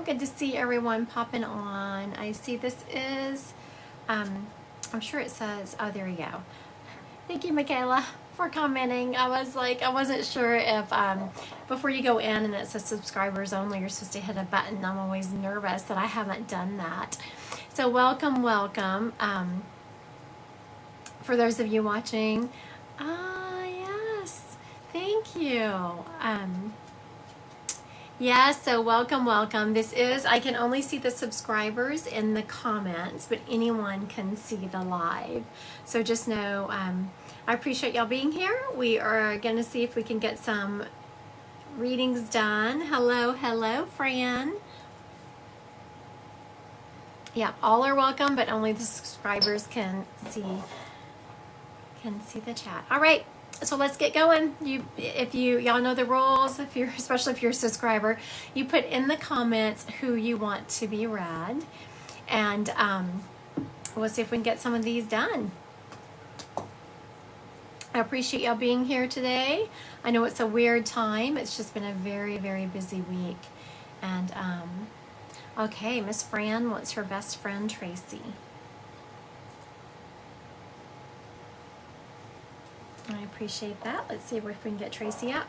good to see everyone popping on. I see this is, I'm sure it says, oh, there you go. Thank you, Michaela, for commenting. I wasn't sure if, before you go in and it says subscribers only, you're supposed to hit a button. I'm always nervous that I haven't done that. So welcome, welcome. For those of you watching, yes, thank you. Yes, so welcome. This is, I can only see the subscribers in the comments, but anyone can see the live. So just know, I appreciate y'all being here. We are going to see if we can get some readings done. Hello, Fran. Yeah, all are welcome, but only the subscribers can see the chat. All right. So let's get going. Y'all know the rules. Especially if you're a subscriber, you put in the comments who you want to be read, and we'll see if we can get some of these done. I appreciate y'all being here today. I know it's a weird time. It's just been a very, very busy week. And okay, Miss Fran wants her best friend Tracy. I appreciate that. Let's see if we can get Tracy up.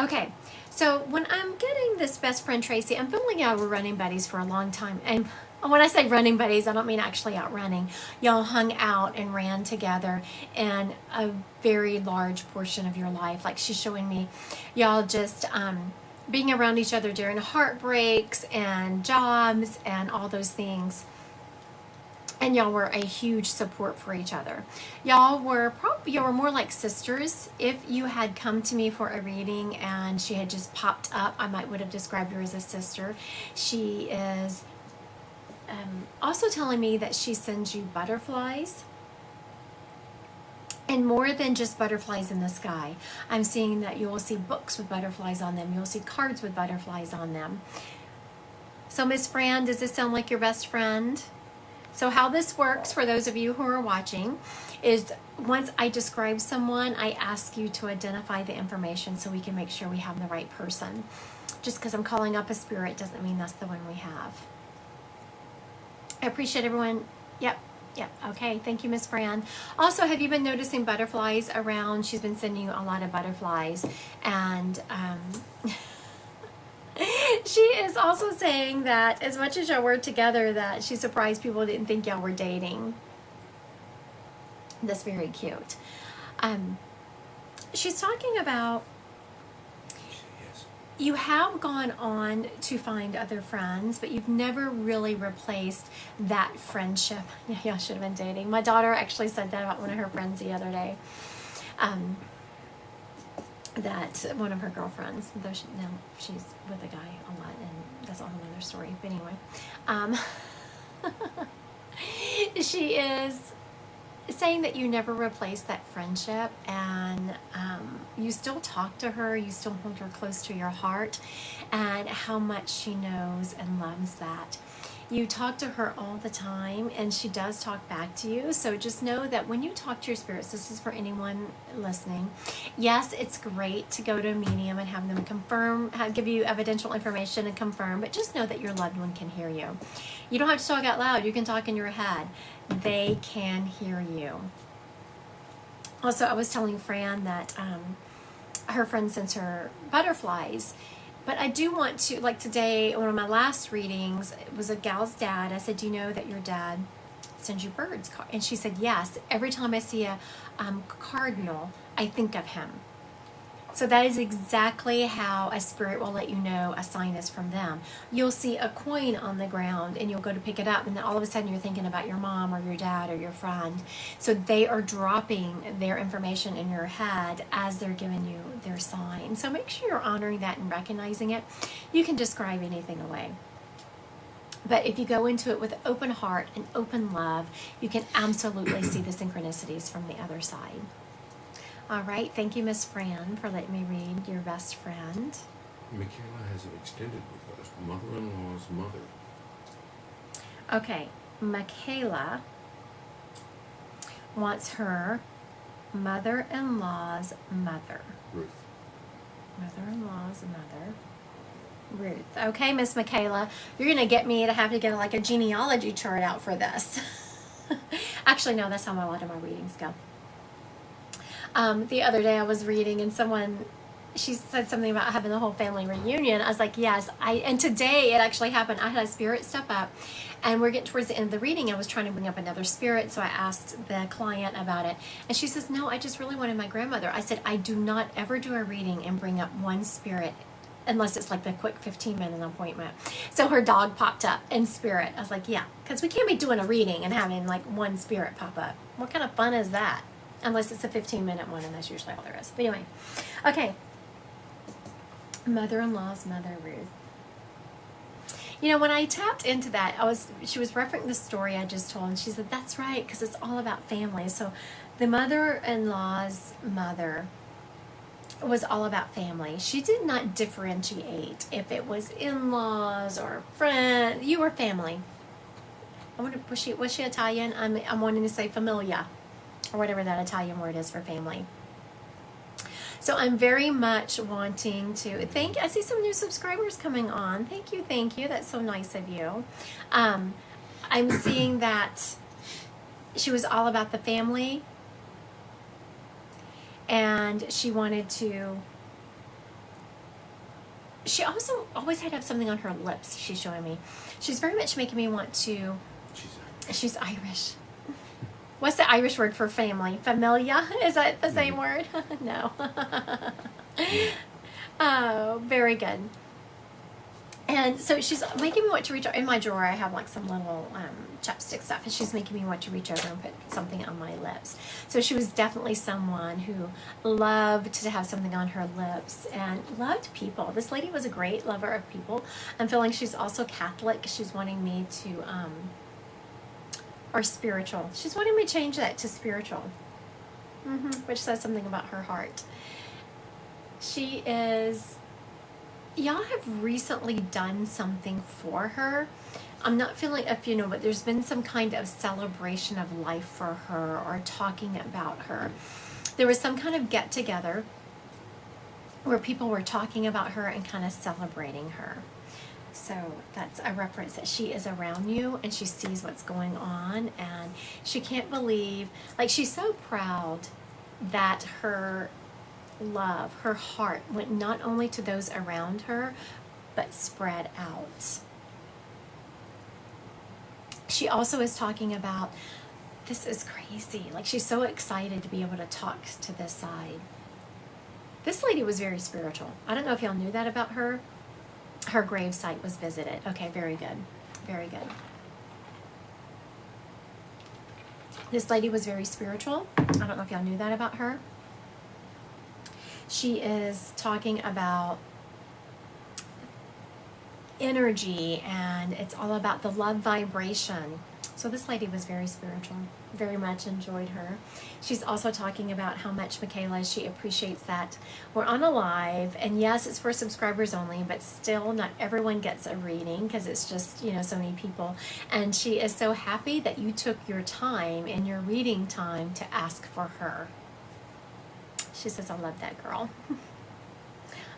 Okay, so when I'm getting this best friend Tracy, I'm feeling y'all were running buddies for a long time. And when I say running buddies, I don't mean actually out running. Y'all hung out and ran together in a very large portion of your life. Like she's showing me, y'all just being around each other during heartbreaks and jobs and all those things. And y'all were a huge support for each other. Y'all were more like sisters. If you had come to me for a reading and she had just popped up, I would have described her as a sister. She is also telling me that she sends you butterflies. And more than just butterflies in the sky. I'm seeing that you will see books with butterflies on them. You'll see cards with butterflies on them. So Miss Fran, does this sound like your best friend? So how this works for those of you who are watching is once I describe someone, I ask you to identify the information so we can make sure we have the right person. Just because I'm calling up a spirit doesn't mean that's the one we have. I appreciate everyone. Yep. Okay. Thank you, Miss Fran. Also, have you been noticing butterflies around? She's been sending you a lot of butterflies. And she is also saying that as much as y'all were together, that she's surprised people didn't think y'all were dating. That's very cute. She's talking about you have gone on to find other friends, but you've never really replaced that friendship. Yeah, y'all should have been dating. My daughter actually said that about one of her friends the other day. That one of her girlfriends, though now she's with a guy a lot, and that's a whole other story. But anyway, she is saying that you never replace that friendship, and you still talk to her, you still hold her close to your heart, and how much she knows and loves that. You talk to her all the time, and she does talk back to you. So just know that when you talk to your spirits, this is for anyone listening. Yes, it's great to go to a medium and have them confirm, give you evidential information and confirm, but just know that your loved one can hear you. You don't have to talk out loud. You can talk in your head. They can hear you. Also, I was telling Fran that her friend sends her butterflies. But I do want to, like today, one of my last readings, it was a gal's dad. I said, do you know that your dad sends you birds? And she said, yes. Every time I see a cardinal, I think of him. So that is exactly how a spirit will let you know a sign is from them. You'll see a coin on the ground and you'll go to pick it up, and then all of a sudden you're thinking about your mom or your dad or your friend. So they are dropping their information in your head as they're giving you their sign. So make sure you're honoring that and recognizing it. You can describe anything away. But if you go into it with an open heart and open love, you can absolutely see the synchronicities from the other side. All right, thank you, Miss Fran, for letting me read your best friend. Michaela has it extended with us, mother-in-law's mother. Okay, Michaela wants her mother-in-law's mother. Ruth. Mother-in-law's mother. Ruth. Okay, Miss Michaela, you're going to get me to have to get like a genealogy chart out for this. Actually, no, that's how a lot of my readings go. The other day I was reading and she said something about having the whole family reunion. I was like, yes. And today it actually happened. I had a spirit step up, and we're getting towards the end of the reading. I was trying to bring up another spirit, so I asked the client about it. And she says, no, I just really wanted my grandmother. I said, I do not ever do a reading and bring up one spirit unless it's like the quick 15-minute appointment. So her dog popped up in spirit. I was like, yeah, because we can't be doing a reading and having like one spirit pop up. What kind of fun is that? Unless it's a 15-minute one, and that's usually all there is. But anyway, okay. Mother-in-law's mother, Ruth. You know, when I tapped into that, she was referencing the story I just told, and she said, that's right, because it's all about family. So the mother-in-law's mother was all about family. She did not differentiate if it was in-laws or friends. You were family. Was she Italian? I'm wanting to say familia, or whatever that Italian word is for family. So I'm very much wanting to I see some new subscribers coming on. Thank you. That's so nice of you. I'm seeing that she was all about the family, and she wanted to. She also always had to have something on her lips. She's showing me. She's very much making me want to. She's Irish. What's the Irish word for family? Familia? Is that the same word? No. Oh, very good. And so she's making me want to reach over. In my drawer, I have like some little chapstick stuff, and she's making me want to reach over and put something on my lips. So she was definitely someone who loved to have something on her lips and loved people. This lady was a great lover of people. I'm feeling she's also Catholic. She's wanting me to... or spiritual. She's wanting me to change that to spiritual, which says something about her heart. She is... Y'all have recently done something for her. I'm not feeling a funeral, but there's been some kind of celebration of life for her or talking about her. There was some kind of get-together where people were talking about her and kind of celebrating her. So that's a reference that she is around you and she sees what's going on, and she can't believe, like, she's so proud that her love, her heart went not only to those around her, but spread out. She also is talking about, this is crazy, like she's so excited to be able to talk to this side. This lady was very spiritual. I don't know if y'all knew that about her. Her grave site was visited. Okay, very good. Very good. This lady was very spiritual. I don't know if y'all knew that about her. She is talking about energy, and it's all about the love vibration. So this lady was very spiritual. Very much enjoyed her. She's also talking about how much Michaela, she appreciates that we're on a live, and yes, it's for subscribers only, but still not everyone gets a reading because it's just, you know, so many people. And she is so happy that you took your time in your reading time to ask for her. She says, I love that girl.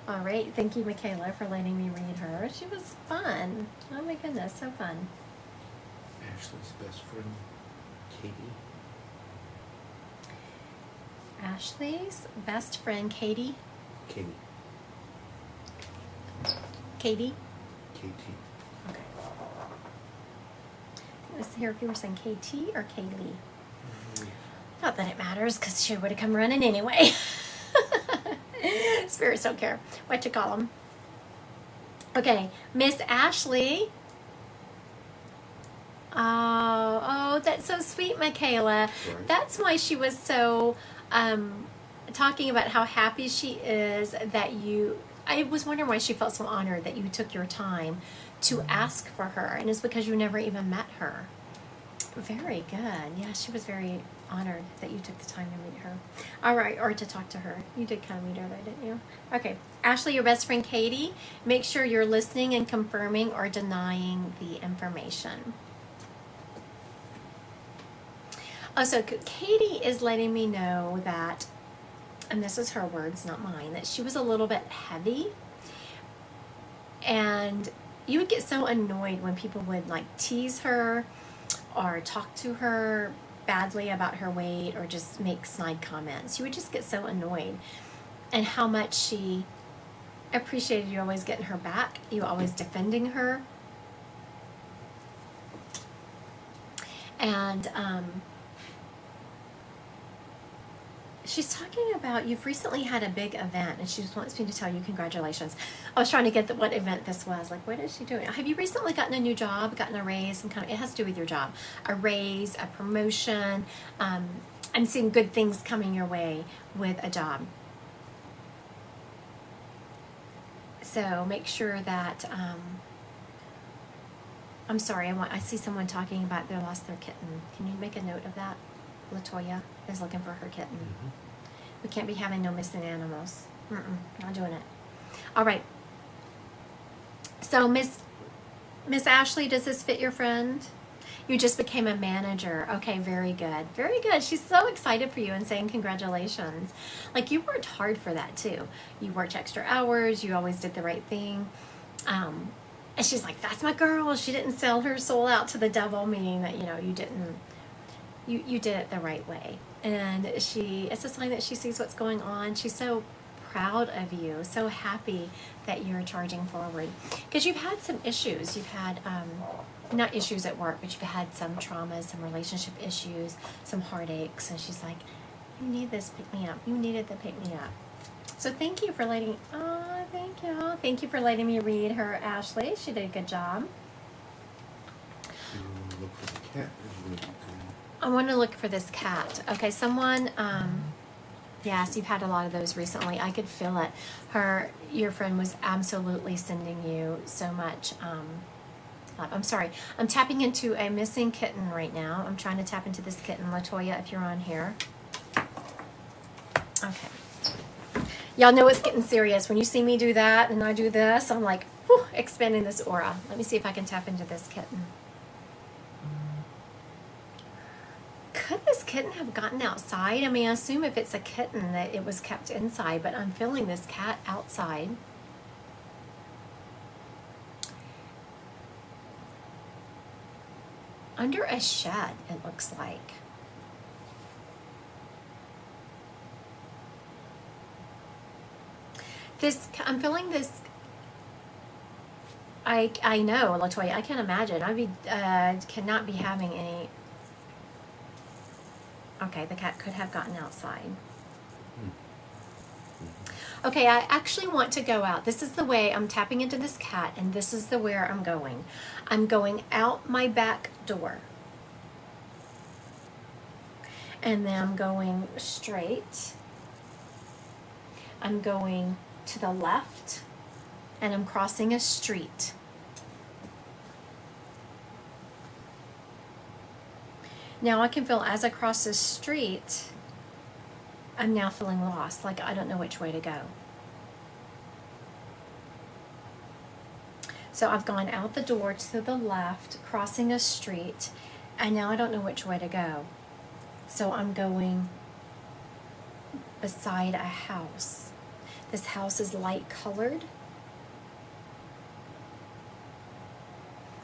All right, thank you, Michaela, for letting me read her. She was fun. Oh my goodness, so fun. Ashley's best friend, Katie. Ashley's best friend, Katie. Katie. Katie? KT. Okay. Let's hear if you were saying KT or Kaylee. Not that it matters, because she would have come running anyway. Spirits don't care what you call them. Okay, Miss Ashley. Oh, that's so sweet, Michaela. Right. That's why she was so talking about how happy she is that you... I was wondering why she felt so honored that you took your time to ask for her, and it's because you never even met her. Very good. Yeah, she was very honored that you took the time to meet her. All right, or to talk to her. You did kind of meet her though, didn't you? Okay. Ashley, your best friend Katie, make sure you're listening and confirming or denying the information. Oh, so Katie is letting me know that, and this is her words, not mine, that she was a little bit heavy. And you would get so annoyed when people would like tease her or talk to her badly about her weight or just make snide comments. You would just get so annoyed. And how much she appreciated you always getting her back, you always defending her. And she's talking about you've recently had a big event, and she just wants me to tell you congratulations. I was trying to get what event this was. Like, what is she doing? Have you recently gotten a new job, gotten a raise, some kind of, it has to do with your job, a raise, a promotion. I'm seeing good things coming your way with a job. So make sure that, I'm sorry, I see someone talking about they lost their kitten. Can you make a note of that? Latoya is looking for her kitten. Mm-hmm. We can't be having no missing animals. Not doing it. All right. So Miss Ashley, does this fit your friend? You just became a manager. Okay, very good. Very good. She's so excited for you and saying congratulations. Like, you worked hard for that too. You worked extra hours. You always did the right thing. And she's like, that's my girl. She didn't sell her soul out to the devil, meaning that, you didn't, you did it the right way. And it's a sign that she sees what's going on. She's so proud of you, so happy that you're charging forward. Because you've had some issues. You've had, not issues at work, but you've had some traumas, some relationship issues, some heartaches. And she's like, you need this pick me up. You needed the pick me up. So thank you for letting, thank you. Thank you for letting me read her, Ashley. She did a good job. Do you want to look for the cat? Or do you want to keep going? I want to look for this cat. Okay, someone, yes, you've had a lot of those recently. I could feel it. Your friend was absolutely sending you so much love. I'm sorry. I'm tapping into a missing kitten right now. I'm trying to tap into this kitten. Latoya, if you're on here. Okay. Y'all know it's getting serious. When you see me do that and I do this, I'm like, whew, expanding this aura. Let me see if I can tap into this kitten. Could this kitten have gotten outside? I mean, I assume if it's a kitten that it was kept inside, but I'm feeling this cat outside. Under a shed, it looks like. I'm feeling this. I know, Latoya. I can't imagine. Cannot be having any. Okay, the cat could have gotten outside. Okay, I actually want to go out. This is the way I'm tapping into this cat, and this is where I'm going. I'm going out my back door. And then I'm going straight. I'm going to the left, and I'm crossing a street. Now I can feel as I cross this street, I'm now feeling lost, like I don't know which way to go. So I've gone out the door to the left, crossing a street, and now I don't know which way to go. So I'm going beside a house. This house is light colored.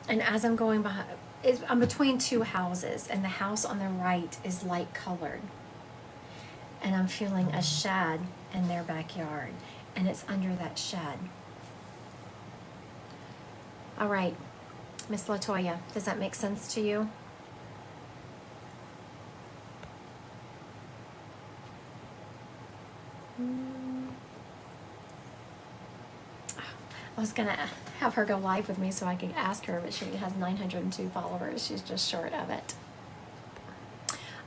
And as I'm going behind, I'm between two houses, and the house on the right is light colored. And I'm feeling a shed in their backyard, and it's under that shed. All right, Miss Latoya, does that make sense to you? I was going to have her go live with me so I could ask her, but she has 902 followers. She's just short of it.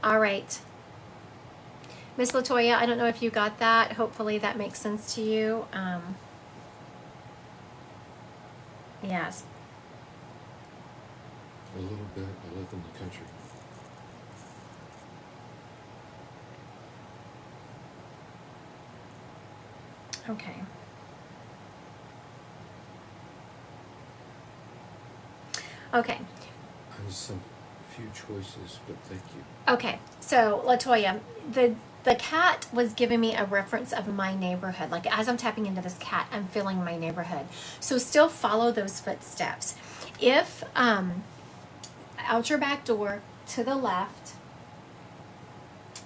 All right. Miss Latoya, I don't know if you got that. Hopefully that makes sense to you. Yes. A little bit. I live in the country. Okay. Okay. I was a few choices, but thank you. Okay, so Latoya, the cat was giving me a reference of my neighborhood. Like as I'm tapping into this cat, I'm feeling my neighborhood. So still follow those footsteps. If out your back door to the left,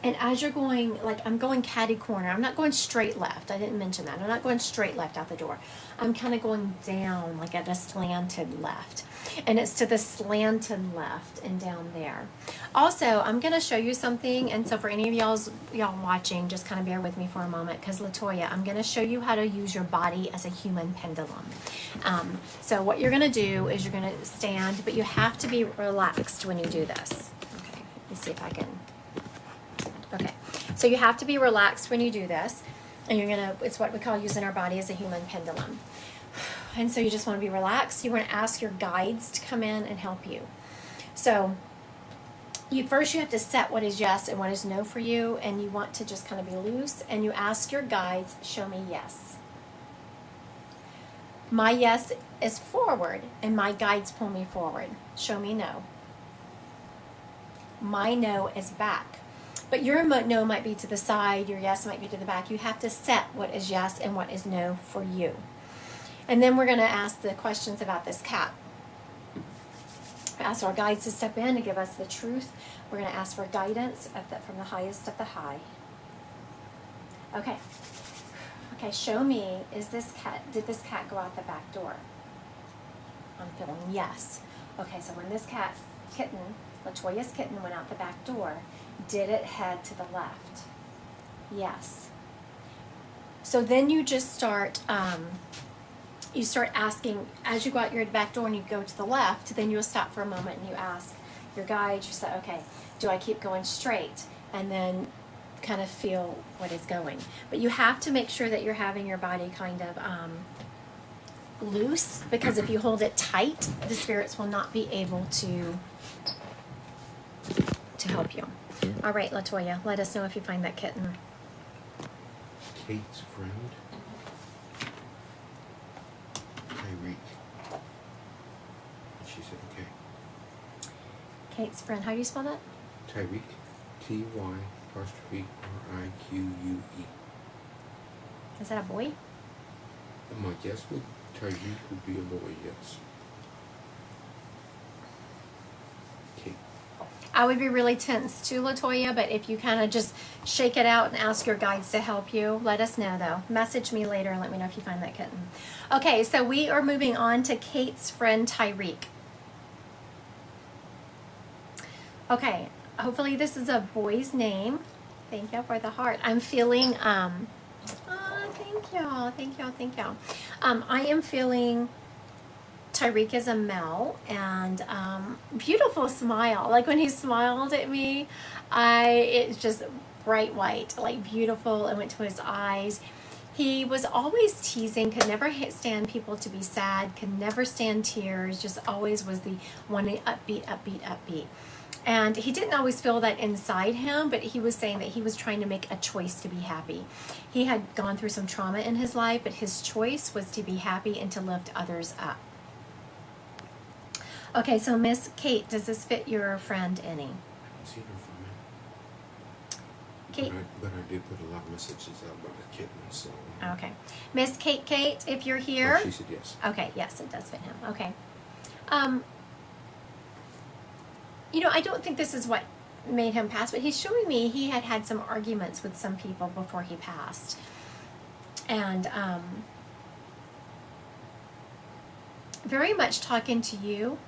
and as you're going, like I'm going catty corner. I'm not going straight left. I didn't mention that. I'm not going straight left out the door. I'm kind of going down, like at a slanted left. And it's to the slanted left and down there. Also, I'm going to show you something. And so for any of y'all watching, just kind of bear with me for a moment. Because Latoya, I'm going to show you how to use your body as a human pendulum. So what you're going to do is you're going to stand, but you have to be relaxed when you do this. Okay, let me see if I can. Okay, so you have to be relaxed when you do this, and it's what we call using our body as a human pendulum. And so you just want to be relaxed. You want to ask your guides to come in and help you. So you have to set what is yes and what is no for you, and you want to just kind of be loose, and you ask your guides, show me yes. My yes is forward, and my guides pull me forward. Show me no. My no is back. But your no might be to the side, your yes might be to the back. You have to set what is yes and what is no for you. And then we're going to ask the questions about this cat. Ask our guides to step in and give us the truth. We're going to ask for guidance from the highest of the high. Okay. Okay, show me, did this cat go out the back door? I'm feeling yes. Okay, so when this kitten, Latoya's kitten, went out the back door, did it head to the left? Yes. So then you just start asking, as you go out your back door and you go to the left, then you'll stop for a moment and you ask your guide, you say, okay, do I keep going straight? And then kind of feel what is going. But you have to make sure that you're having your body kind of loose, because if you hold it tight, the spirits will not be able to help you. All right, Latoya, let us know if you find that kitten. Kate's friend, Tyreek. And she said, okay. Kate's friend, how do you spell that? Tyreek, Ty''R''I''Q''E. Is that a boy? My guess would Tyreek would be a boy, yes. Kate. I would be really tense too, Latoya, but if you kind of just shake it out and ask your guides to help you, let us know though. Message me later and let me know if you find that kitten. Okay, so we are moving on to Kate's friend Tyreek. Okay, hopefully this is a boy's name. Thank you for the heart. I'm feeling, thank y'all. I am feeling Tyreek is a male, and beautiful smile. Like when he smiled at me, it's just bright white, like beautiful. It went to his eyes. He was always teasing, could never stand people to be sad, could never stand tears, just always was the one upbeat. And he didn't always feel that inside him, but he was saying that he was trying to make a choice to be happy. He had gone through some trauma in his life, but his choice was to be happy and to lift others up. Okay, so Miss Kate, does this fit your friend any? I haven't seen her for a minute. Kate? But I did put a lot of messages out about the kitten, so. Okay. Miss Kate, if you're here. Oh, she said yes. Okay, yes, it does fit him. Okay. I don't think this is what made him pass, but he's showing me he had some arguments with some people before he passed. And very much talking to you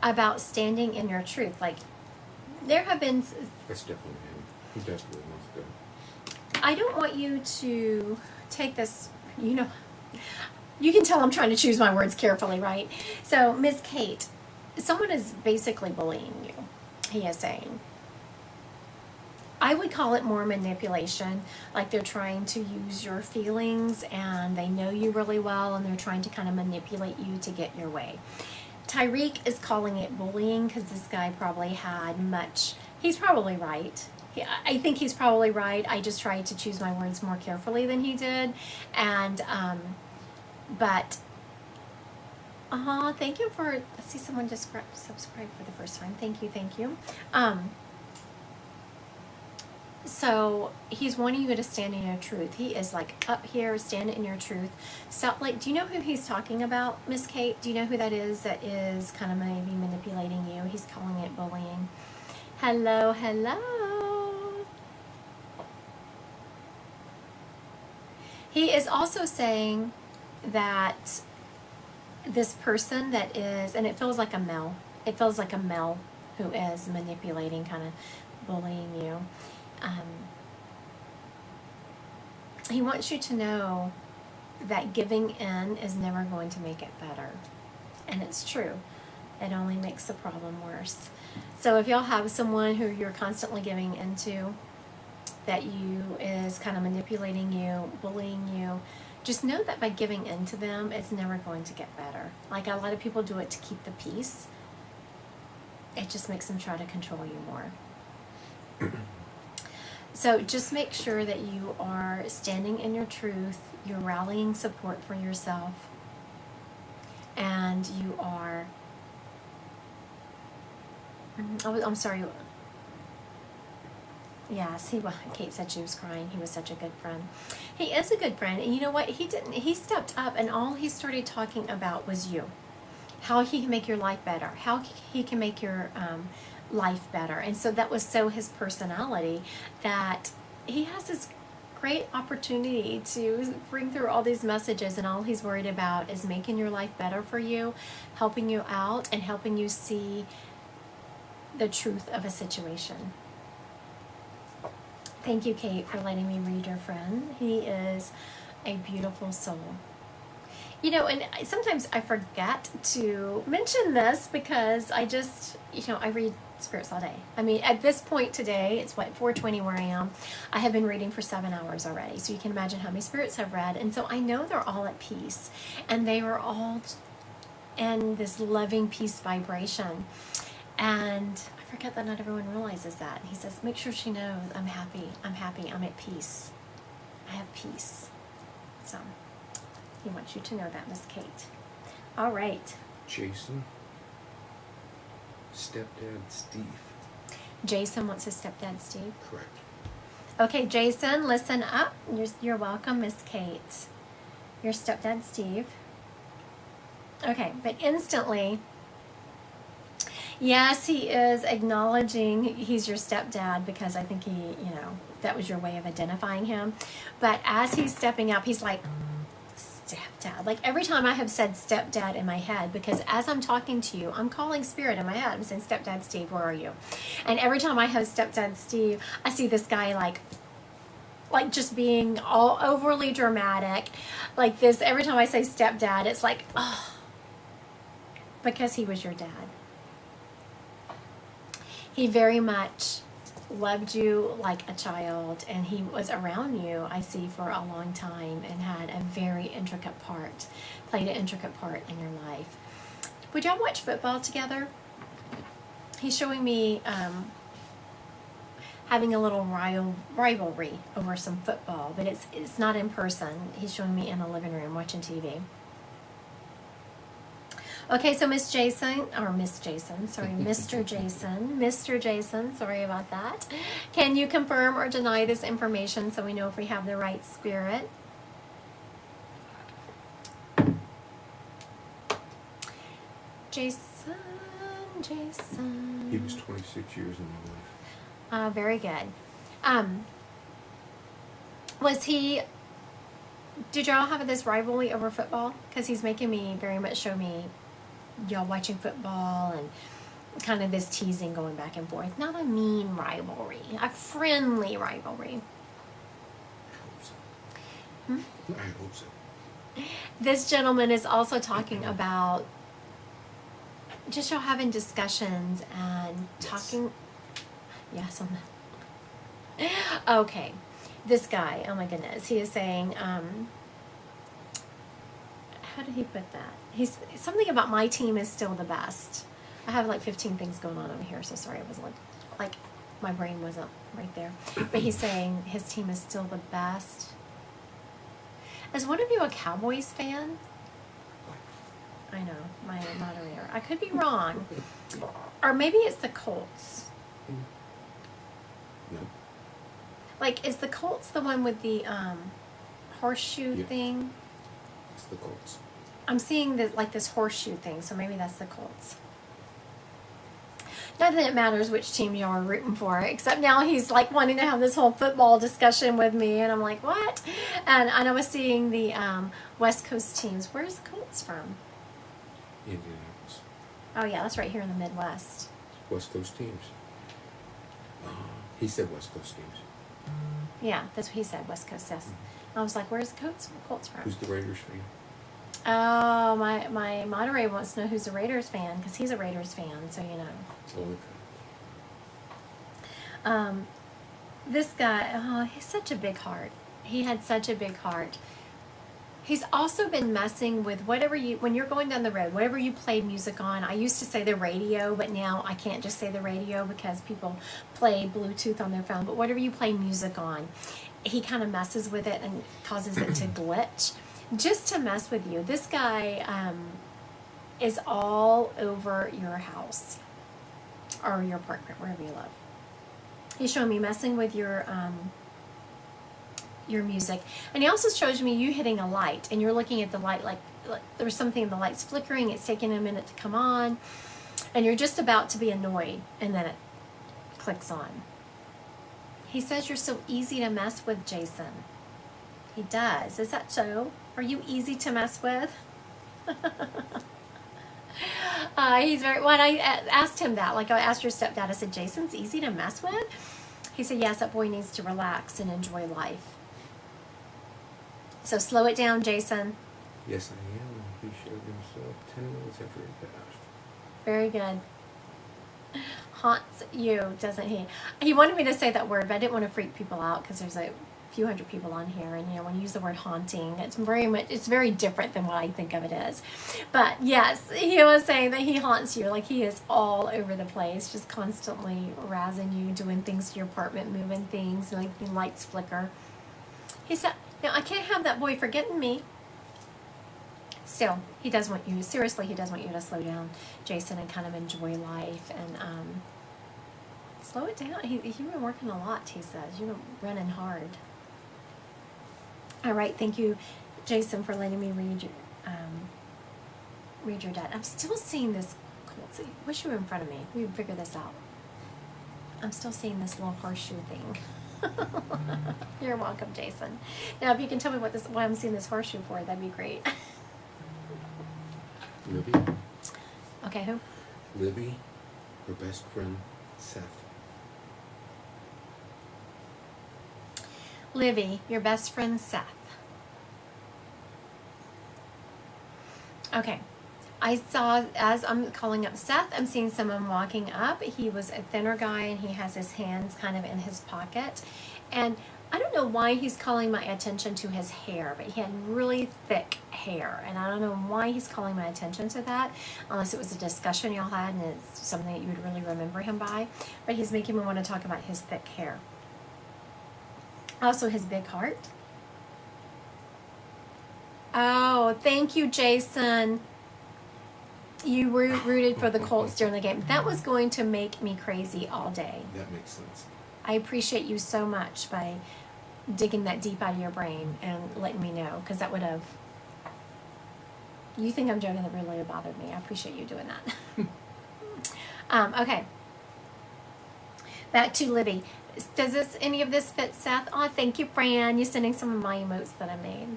about standing in your truth. Like, there have been... That's definitely him. He definitely wants to go. I don't want you to take this, you can tell I'm trying to choose my words carefully, right? So, Miss Kate, someone is basically bullying you, he is saying. I would call it more manipulation, like they're trying to use your feelings and they know you really well and they're trying to kind of manipulate you to get your way. Tyreek is calling it bullying because this guy probably he's probably right. I think he's probably right. I just tried to choose my words more carefully than he did. And, but Thank you for, I see someone just subscribed for the first time. Thank you, thank you. So he's wanting you to stand in your truth. He is like up here, stand in your truth. Stop, like, do you know who he's talking about, Miss Kate? Do you know who that is kind of maybe manipulating you? He's calling it bullying. Hello, hello. He is also saying that this person that is, and it feels like a male, who is manipulating, kind of bullying you. He wants you to know that giving in is never going to make it better. And it's true. It only makes the problem worse. So if y'all have someone who you're constantly giving into, that you is kind of manipulating you, bullying you, just know that by giving in to them, it's never going to get better. Like, a lot of people do it to keep the peace. It just makes them try to control you more. So just make sure that you are standing in your truth, you're rallying support for yourself, and you are, I'm sorry. Yes, Kate said she was crying. He was such a good friend. He is a good friend. And you know what? He stepped up, and all he started talking about was you. How he can make your life better. How he can make your life better. And so that was so his personality, that he has this great opportunity to bring through all these messages, and all he's worried about is making your life better for you, helping you out, and helping you see the truth of a situation. Thank you, Kate, for letting me read your friend. He is a beautiful soul. You know, and sometimes I forget to mention this because I just, I read spirits all day. I mean, at this point today, it's 4:20 where I am. I have been reading for 7 hours already. So you can imagine how many spirits I've read. And so I know they're all at peace. And they were all in this loving peace vibration. And I forget that not everyone realizes that. He says, make sure she knows I'm happy, I'm at peace. I have peace. So he wants you to know that, Miss Kate. All right. Jason. Stepdad Steve. Jason wants his stepdad Steve. Correct. Okay, Jason, listen up. You're welcome, Miss Kate. Your stepdad Steve. Okay, but instantly, yes, he is acknowledging he's your stepdad, because I think that was your way of identifying him. But as he's stepping up, he's like, stepdad. Like, every time I have said stepdad in my head, because as I'm talking to you, I'm calling spirit in my head. I'm saying, stepdad Steve, where are you? And every time I have stepdad Steve, I see this guy like just being all overly dramatic. Like this, every time I say stepdad, it's like, oh, because he was your dad. He very much loved you like a child, and he was around you, I see, for a long time, and had a very intricate part, played an intricate part in your life. Would y'all watch football together? He's showing me having a little rivalry over some football, but it's not in person. He's showing me in a living room watching TV. Okay, so Mr. Jason, sorry about that. Can you confirm or deny this information so we know if we have the right spirit? Jason. He was 26 years in my life. Very good. Did y'all have this rivalry over football? Because he's making me very much show me y'all watching football and kind of this teasing going back and forth. Not a mean rivalry, a friendly rivalry. I hope so. This gentleman is also talking about just y'all having discussions and talking. Yes, on that. Okay. This guy, oh my goodness, he is saying, how did he put that? He's something about my team is still the best. I have like 15 things going on over here, so sorry, I wasn't like my brain wasn't right there. But he's saying his team is still the best. Is one of you a Cowboys fan? I know, my moderator. I could be wrong. Or maybe it's the Colts. No. Like, is the Colts the one with the horseshoe Yeah. thing? It's the Colts. I'm seeing this, like this horseshoe thing, so maybe that's the Colts. Not that it matters which team y'all are rooting for, except now he's like wanting to have this whole football discussion with me, and I'm like, what? And I was seeing the West Coast teams. Where's the Colts from? Indianapolis. Oh yeah, that's right here in the Midwest. West Coast teams. He said West Coast teams. Yeah, that's what he said, West Coast, yes. I was like, where's the Colts from? Who's the Raiders fan? Oh, my moderator wants to know who's a Raiders fan, because he's a Raiders fan, so you know. Only This guy, oh, he's such a big heart. He had such a big heart. He's also been messing with whatever when you're going down the road, whatever you play music on. I used to say the radio, but now I can't just say the radio because people play Bluetooth on their phone. But whatever you play music on, he kind of messes with it and causes it to glitch. Just to mess with you. This guy is all over your house or your apartment, wherever you live. He's showing me messing with your music, and he also shows me you hitting a light, and you're looking at the light like there's something in the light's flickering. It's taking a minute to come on, and you're just about to be annoyed, and then it clicks on. He says you're so easy to mess with, Jason. He does. Is that so? Are you easy to mess with? He's very. When I asked him that, like I asked your stepdad, I said, Jason's easy to mess with? He said, yes, that boy needs to relax and enjoy life. So slow it down, Jason. Yes, I am. He showed himself 10 minutes after he passed. Very good. Haunts you, doesn't he? He wanted me to say that word, but I didn't want to freak people out because there's a few hundred people on here, and you know when you use the word haunting, it's very different than what I think of it as. But yes, he was saying that he haunts you, like he is all over the place, just constantly razzing you, doing things to your apartment, moving things, like the lights flicker. He said, "Now I can't have that boy forgetting me." Still, he does want you. Seriously, he does want you to slow down, Jason, and kind of enjoy life and slow it down. You've been working a lot. He says you've been running hard. All right, thank you, Jason, for letting me read your dad. I'm still seeing this. See, wish you were in front of me. We would figure this out. I'm still seeing this little horseshoe thing. You're welcome, Jason. Now, if you can tell me what I'm seeing this horseshoe for, that'd be great. Libby. Okay, who? Libby, her best friend, Seth. Libby, your best friend, Seth. Okay. I saw, as I'm calling up Seth, I'm seeing someone walking up. He was a thinner guy, and he has his hands kind of in his pocket. And I don't know why he's calling my attention to his hair, but he had really thick hair. And I don't know why he's calling my attention to that, unless it was a discussion y'all had and it's something that you would really remember him by. But he's making me want to talk about his thick hair. Also, his big heart. Oh, thank you, Jason. You rooted for the Colts during the game. That was going to make me crazy all day. That makes sense. I appreciate you so much by digging that deep out of your brain and letting me know, because that would have... You think I'm joking, that really would have bothered me. I appreciate you doing that. Okay. Back to Libby. Does any of this fit, Seth? Oh, thank you, Fran. You're sending some of my emotes that I made.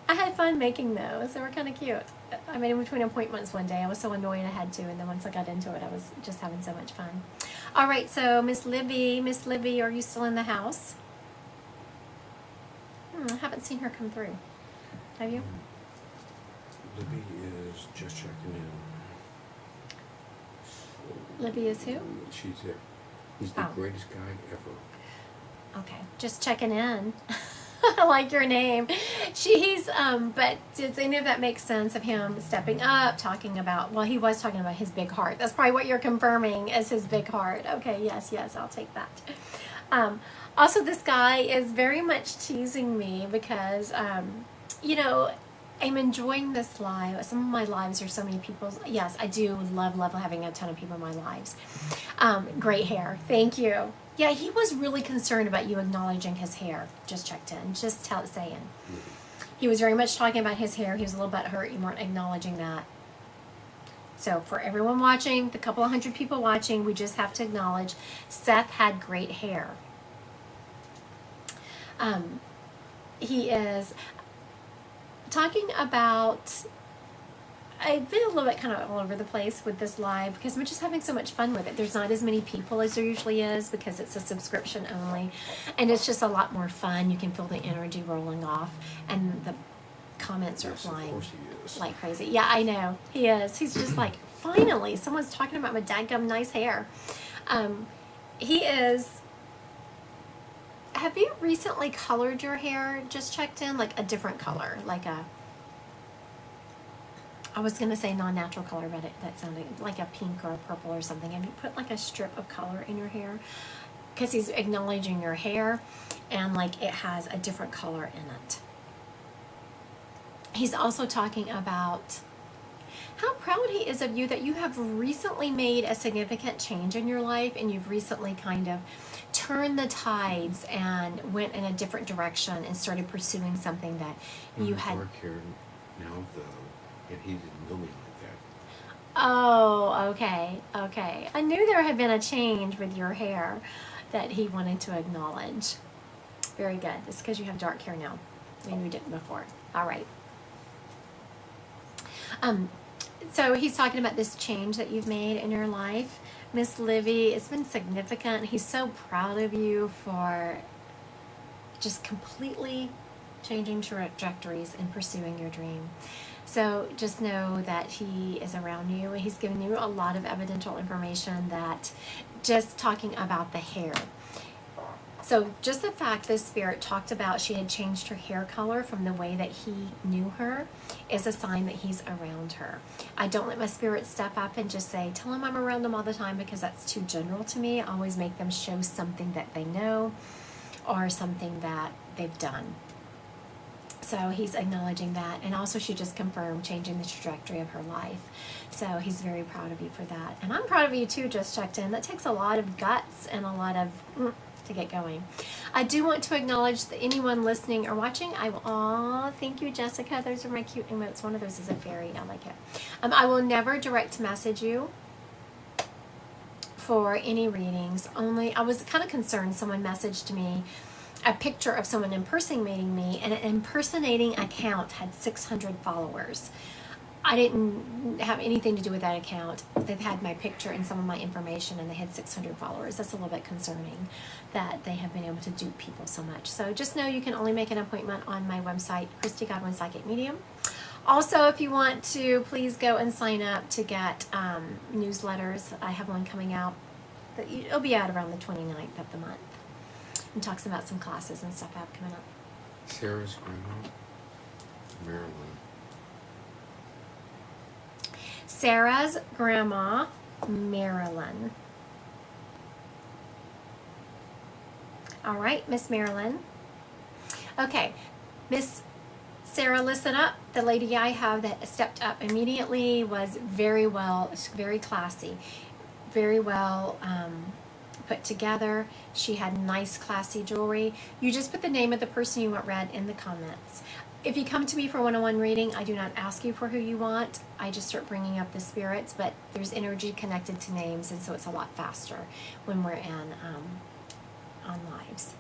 I had fun making those. They were kind of cute. I made them between appointments one day. I was so annoyed I had to, and then once I got into it, I was just having so much fun. All right, so Miss Libby, are you still in the house? I haven't seen her come through. Have you? Libby is just checking in. Libby is who? She's here. He's the greatest guy ever. Okay, just checking in. I like your name. But does any of that make sense of him stepping up, talking about, well, he was talking about his big heart. That's probably what you're confirming as his big heart. Okay, yes, I'll take that. Also, this guy is very much teasing me because, I'm enjoying this live. Some of my lives are so many people's. Yes, I do love having a ton of people in my lives. Great hair. Thank you. Yeah, he was really concerned about you acknowledging his hair. Just checked in. Just saying. He was very much talking about his hair. He was a little bit hurt. You weren't acknowledging that. So for everyone watching, the couple of hundred people watching, we just have to acknowledge Seth had great hair. He is talking about, I've been a little bit kind of all over the place with this live because we're just having so much fun with it. There's not as many people as there usually is because it's a subscription only, and it's just a lot more fun. You can feel the energy rolling off, and the comments are flying. Of course he is. Like crazy. Yeah, I know. He is. He's just like, finally, someone's talking about my dadgum nice hair. He is. Have you recently colored your hair? Just checked in? Like a different color. Like a, I was going to say non-natural color, but that sounded like a pink or a purple or something. Have you put like a strip of color in your hair? Because he's acknowledging your hair and like it has a different color in it. He's also talking about how proud he is of you, that you have recently made a significant change in your life and you've recently kind of turned the tides and went in a different direction and started pursuing something that you had. Dark hair now, though, and he didn't know me like that. Oh, okay. I knew there had been a change with your hair that he wanted to acknowledge. Very good. It's because you have dark hair now. And you didn't before. All right. So he's talking about this change that you've made in your life. Miss Livy, it's been significant. He's so proud of you for just completely changing trajectories and pursuing your dream. So just know that he is around you. He's given you a lot of evidential information, that just talking about the hair. So just the fact this spirit talked about she had changed her hair color from the way that he knew her is a sign that he's around her. I don't let my spirit step up and just say, tell him I'm around them all the time, because that's too general to me. I always make them show something that they know or something that they've done. So he's acknowledging that. And also she just confirmed changing the trajectory of her life. So he's very proud of you for that. And I'm proud of you too, just checked in. That takes a lot of guts and a lot of to get going. I do want to acknowledge that anyone listening or watching, thank you, Jessica. Those are my cute emotes. One of those is a fairy. I like it. I will never direct message you for any readings. Only, I was kind of concerned. Someone messaged me a picture of someone impersonating me, and an impersonating account had 600 followers. I didn't have anything to do with that account. They've had my picture and some of my information, and they had 600 followers. That's a little bit concerning that they have been able to dupe people so much. So just know you can only make an appointment on my website, Christy Godwin Psychic Medium. Also, if you want to, please go and sign up to get newsletters. I have one coming out. It'll be out around the 29th of the month. And talks about some classes and stuff I have coming up. Sarah's grandma, Marilyn. Sarah's grandma, Marilyn. All right, Miss Marilyn. Okay, Miss Sarah, listen up. The lady I have that stepped up immediately was very classy, very well put together. She had nice, classy jewelry. You just put the name of the person you want read in the comments. If you come to me for a one-on-one reading, I do not ask you for who you want. I just start bringing up the spirits, but there's energy connected to names, and so it's a lot faster when we're on lives.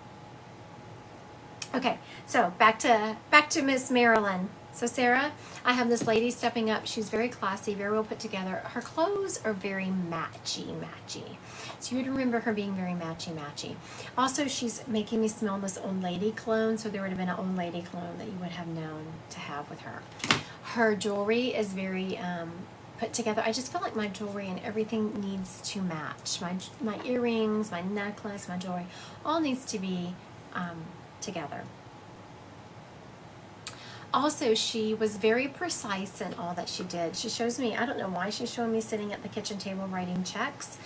Okay, so back to Miss Marilyn. So Sarah, I have this lady stepping up. She's very classy, very well put together. Her clothes are very matchy. So you would remember her being very matchy. Also, she's making me smell this old lady cologne, so there would have been an old lady cologne that you would have known to have with her. Her jewelry is very put together. I just feel like my jewelry and everything needs to match. My earrings, my necklace, my jewelry, all needs to be together. Also, she was very precise in all that she did. She shows me, I don't know why she's showing me sitting at the kitchen table writing checks,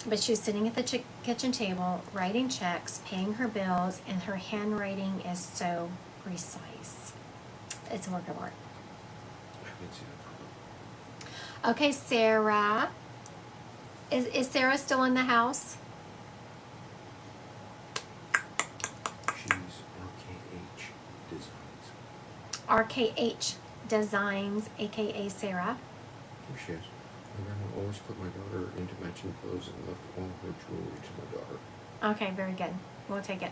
but she's sitting at the kitchen table writing checks, paying her bills, and her handwriting is so precise. It's a work of art. can't see that. Okay, Sarah. Is Sarah still in the house? She's RKH Designs. RKH Designs, aka Sarah. Here she is. My grandma always put my daughter into matching clothes and left all her jewelry to my daughter. Okay, very good. We'll take it.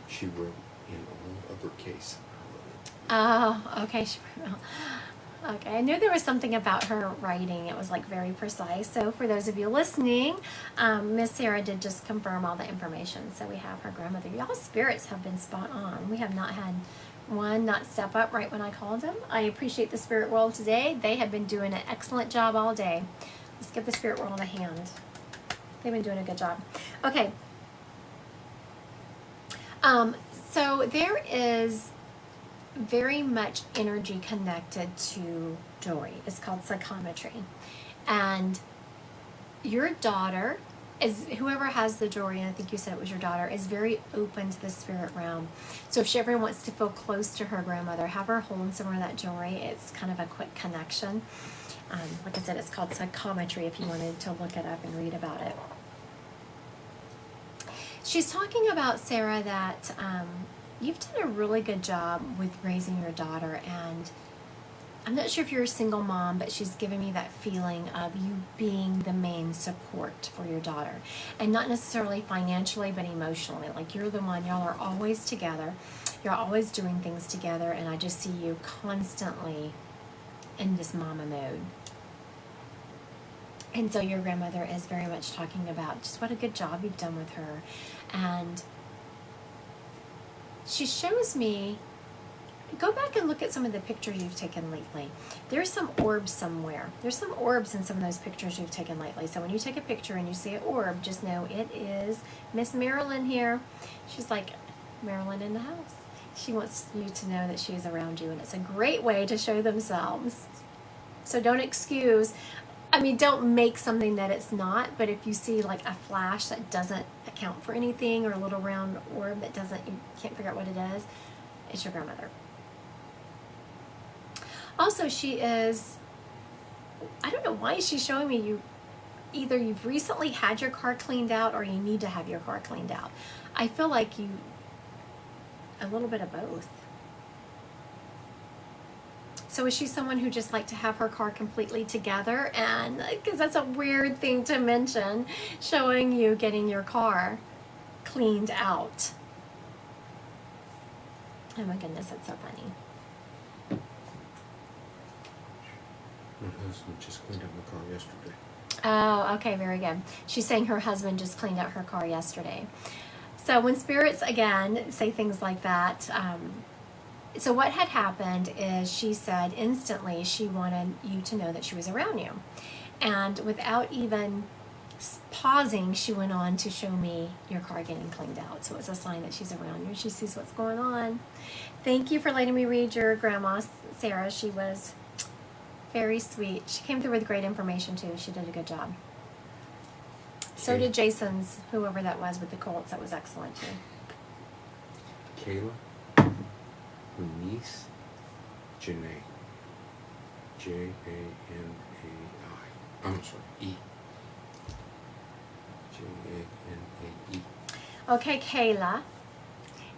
She wrote in all uppercase. Oh, okay. Okay, I knew there was something about her writing. It was like very precise. So for those of you listening, Miss Sarah did just confirm all the information. So we have her grandmother. Y'all's spirits have been spot on. We have not had one not step up right when I called them. I appreciate the spirit world today. They have been doing an excellent job all day. Let's give the spirit world a hand. They've been doing a good job. Okay. So there is very much energy connected to jewelry. It's called psychometry. And your daughter is, whoever has the jewelry, and I think you said it was your daughter, is very open to the spirit realm. So if she ever wants to feel close to her grandmother, have her hold some of that jewelry. It's kind of a quick connection. Like I said, it's called psychometry if you wanted to look it up and read about it. She's talking about, Sarah, that you've done a really good job with raising your daughter, and I'm not sure if you're a single mom, but she's given me that feeling of you being the main support for your daughter, and not necessarily financially, but emotionally. Like you're the one, y'all are always together, you're always doing things together, and I just see you constantly in this mama mode. And so your grandmother is very much talking about just what a good job you've done with her. And she shows me, go back and look at some of the pictures you've taken lately. There's some orbs somewhere. There's some orbs in some of those pictures you've taken lately. So when you take a picture and you see an orb, just know it is Miss Marilyn here. She's like, Marilyn in the house. She wants you to know that she is around you, and it's a great way to show themselves. So don't don't make something that it's not, but if you see like a flash that doesn't account for anything, or a little round orb that you can't figure out what it is, it's your grandmother. Also, she is, I don't know why she's showing me either you've recently had your car cleaned out or you need to have your car cleaned out. I feel like a little bit of both. So is she someone who just like to have her car completely together? And because that's a weird thing to mention, showing you getting your car cleaned out. Oh my goodness, that's so funny. My husband just cleaned up my car yesterday. Oh, okay, very good. She's saying her husband just cleaned out her car yesterday. So when spirits, again, say things like that, so what had happened is she said instantly she wanted you to know that she was around you. And without even pausing, she went on to show me your car getting cleaned out. So it's a sign that she's around you. She sees what's going on. Thank you for letting me read your grandma, Sarah. She was very sweet. She came through with great information too. She did a good job. So did Jason's, whoever that was with the Colts. That was excellent too. Kayla, her niece, Janae. Janai. I'm sorry, E. Janae. Okay, Kayla.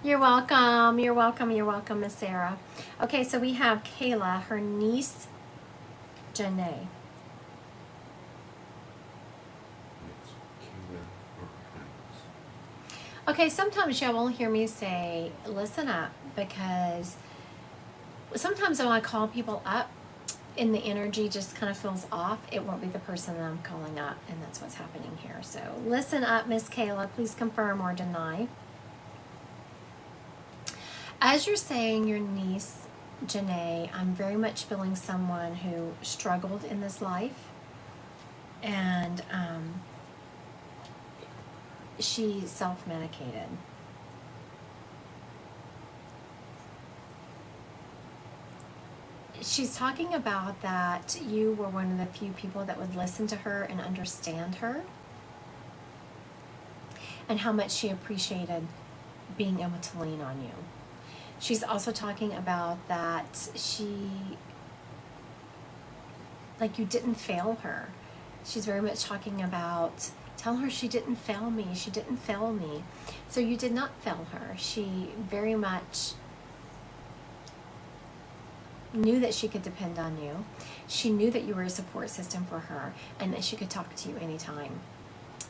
You're welcome. You're welcome. You're welcome, Miss Sarah. Okay, so we have Kayla, her niece, Janae. Okay, sometimes y'all will hear me say, listen up, because sometimes when I call people up and the energy just kind of feels off, it won't be the person that I'm calling up, and that's what's happening here. So listen up, Miss Kayla. Please confirm or deny. As you're saying your niece, Janae, I'm very much feeling someone who struggled in this life, and she self-medicated. She's talking about that you were one of the few people that would listen to her and understand her, and how much she appreciated being able to lean on you. She's also talking about that like you didn't fail her. She's very much talking about, tell her she didn't fail me. She didn't fail me. So you did not fail her. She very much knew that she could depend on you. She knew that you were a support system for her and that she could talk to you anytime.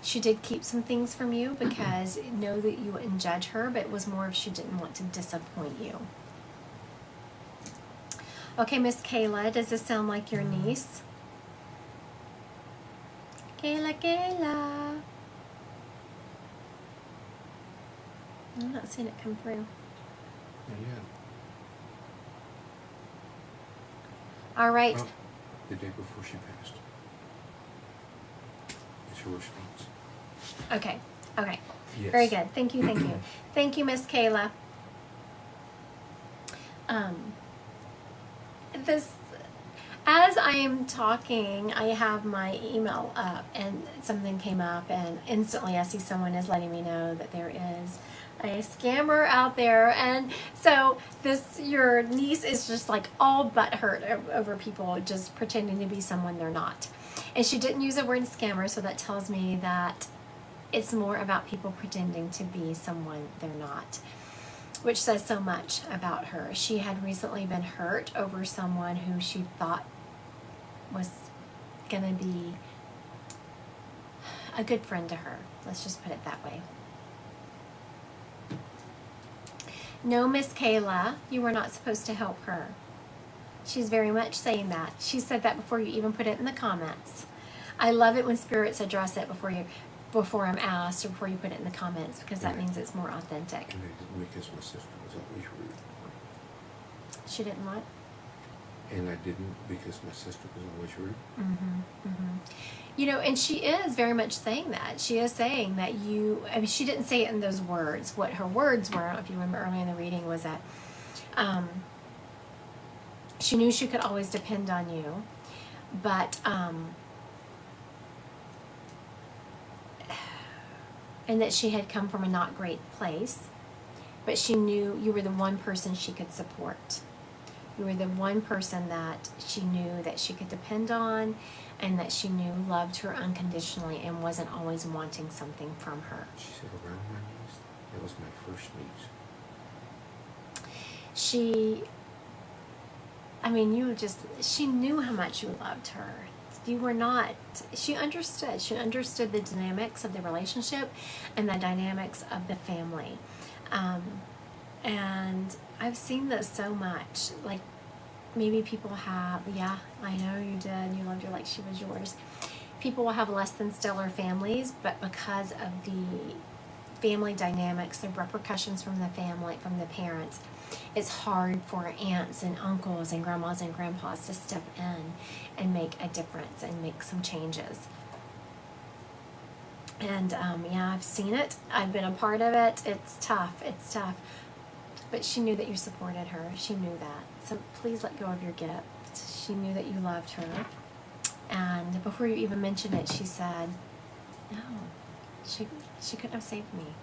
She did keep some things from you because know that you wouldn't judge her, but it was more of she didn't want to disappoint you. Okay, Miss Kayla, does this sound like your niece? Kayla. I'm not seeing it come through. Yeah. All right. Well, the day before she passed. It's her response. Okay. Yes. Very good. Thank you. Thank you, Miss Kayla. As I am talking, I have my email up and something came up and instantly I see someone is letting me know that there is a scammer out there. And so your niece is just like all butthurt over people just pretending to be someone they're not. And she didn't use the word scammer, so that tells me that it's more about people pretending to be someone they're not, which says so much about her. She had recently been hurt over someone who she thought was going to be a good friend to her. Let's just put it that way. No, Miss Kayla, you were not supposed to help her. She's very much saying that. She said that before you even put it in the comments. I love it when spirits address it before I'm asked or before you put it in the comments, because that means it's more authentic. And I didn't because my sister was always rude. She didn't what? And I didn't because my sister was always rude. You know, and she is very much saying that. She is saying that she didn't say it in those words. What her words were, if you remember earlier in the reading, was that she knew she could always depend on you, but and that she had come from a not great place, but she knew you were the one person she could support. You were the one person that she knew that she could depend on and that she knew loved her unconditionally and wasn't always wanting something from her. She said around my niece, that was my first niece. She knew how much you loved her. She understood the dynamics of the relationship and the dynamics of the family. And I've seen this so much. Like, maybe people have, yeah, I know you did. You loved her like she was yours. People will have less than stellar families, but because of the family dynamics, the repercussions from the family, from the parents, it's hard for aunts and uncles and grandmas and grandpas to step in and make a difference and make some changes. And yeah, I've seen it. I've been a part of it. It's tough. But she knew that you supported her. She knew that. So please let go of your gift. She knew that you loved her. And before you even mentioned it, she said, no, she couldn't have saved me.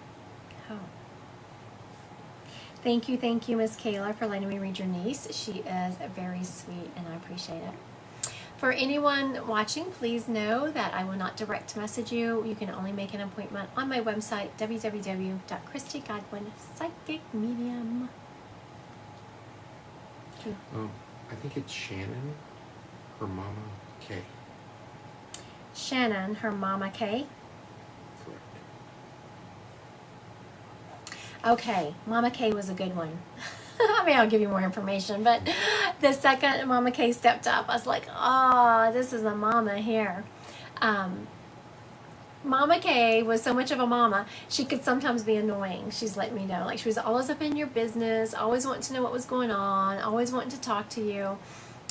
No. Thank you, Miss Kayla, for letting me read your niece. She is very sweet, and I appreciate it. For anyone watching, please know that I will not direct message you. You can only make an appointment on my website, www.ChristyGodwinPsychicMedium. I think it's Shannon, her mama, Kay. Shannon, her mama, Kay. Correct. Okay, Mama Kay was a good one. I mean, I'll give you more information, but the second Mama Kay stepped up, I was like, oh, this is a mama here. Mama Kay was so much of a mama, she could sometimes be annoying. She's let me know. Like, she was always up in your business, always wanting to know what was going on, always wanting to talk to you.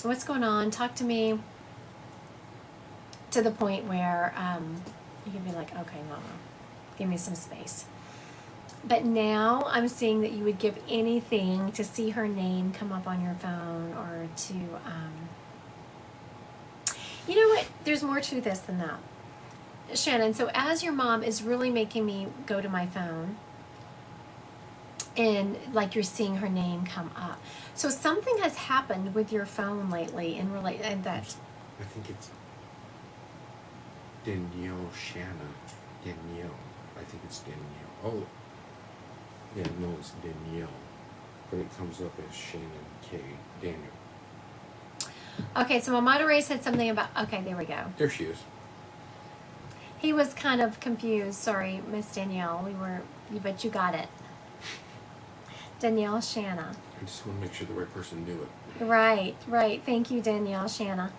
What's going on? Talk to me. To the point where you can be like, okay, Mama, give me some space. But now I'm seeing that you would give anything to see her name come up on your phone or to, you know what? There's more to this than that. Shannon, so as your mom is really making me go to my phone, and like you're seeing her name come up. So something has happened with your phone lately and that. I think it's Danielle Shanna. Danielle. I think it's Danielle. Oh. Yeah, no, it's Danielle. But it comes up as Shannon K. Daniel. Okay, so my moderator said something about, okay, there we go. There she is. He was kind of confused. Sorry, Miss Danielle. But you got it. Danielle Shanna. I just want to make sure the right person knew it. Right. Thank you, Danielle Shanna.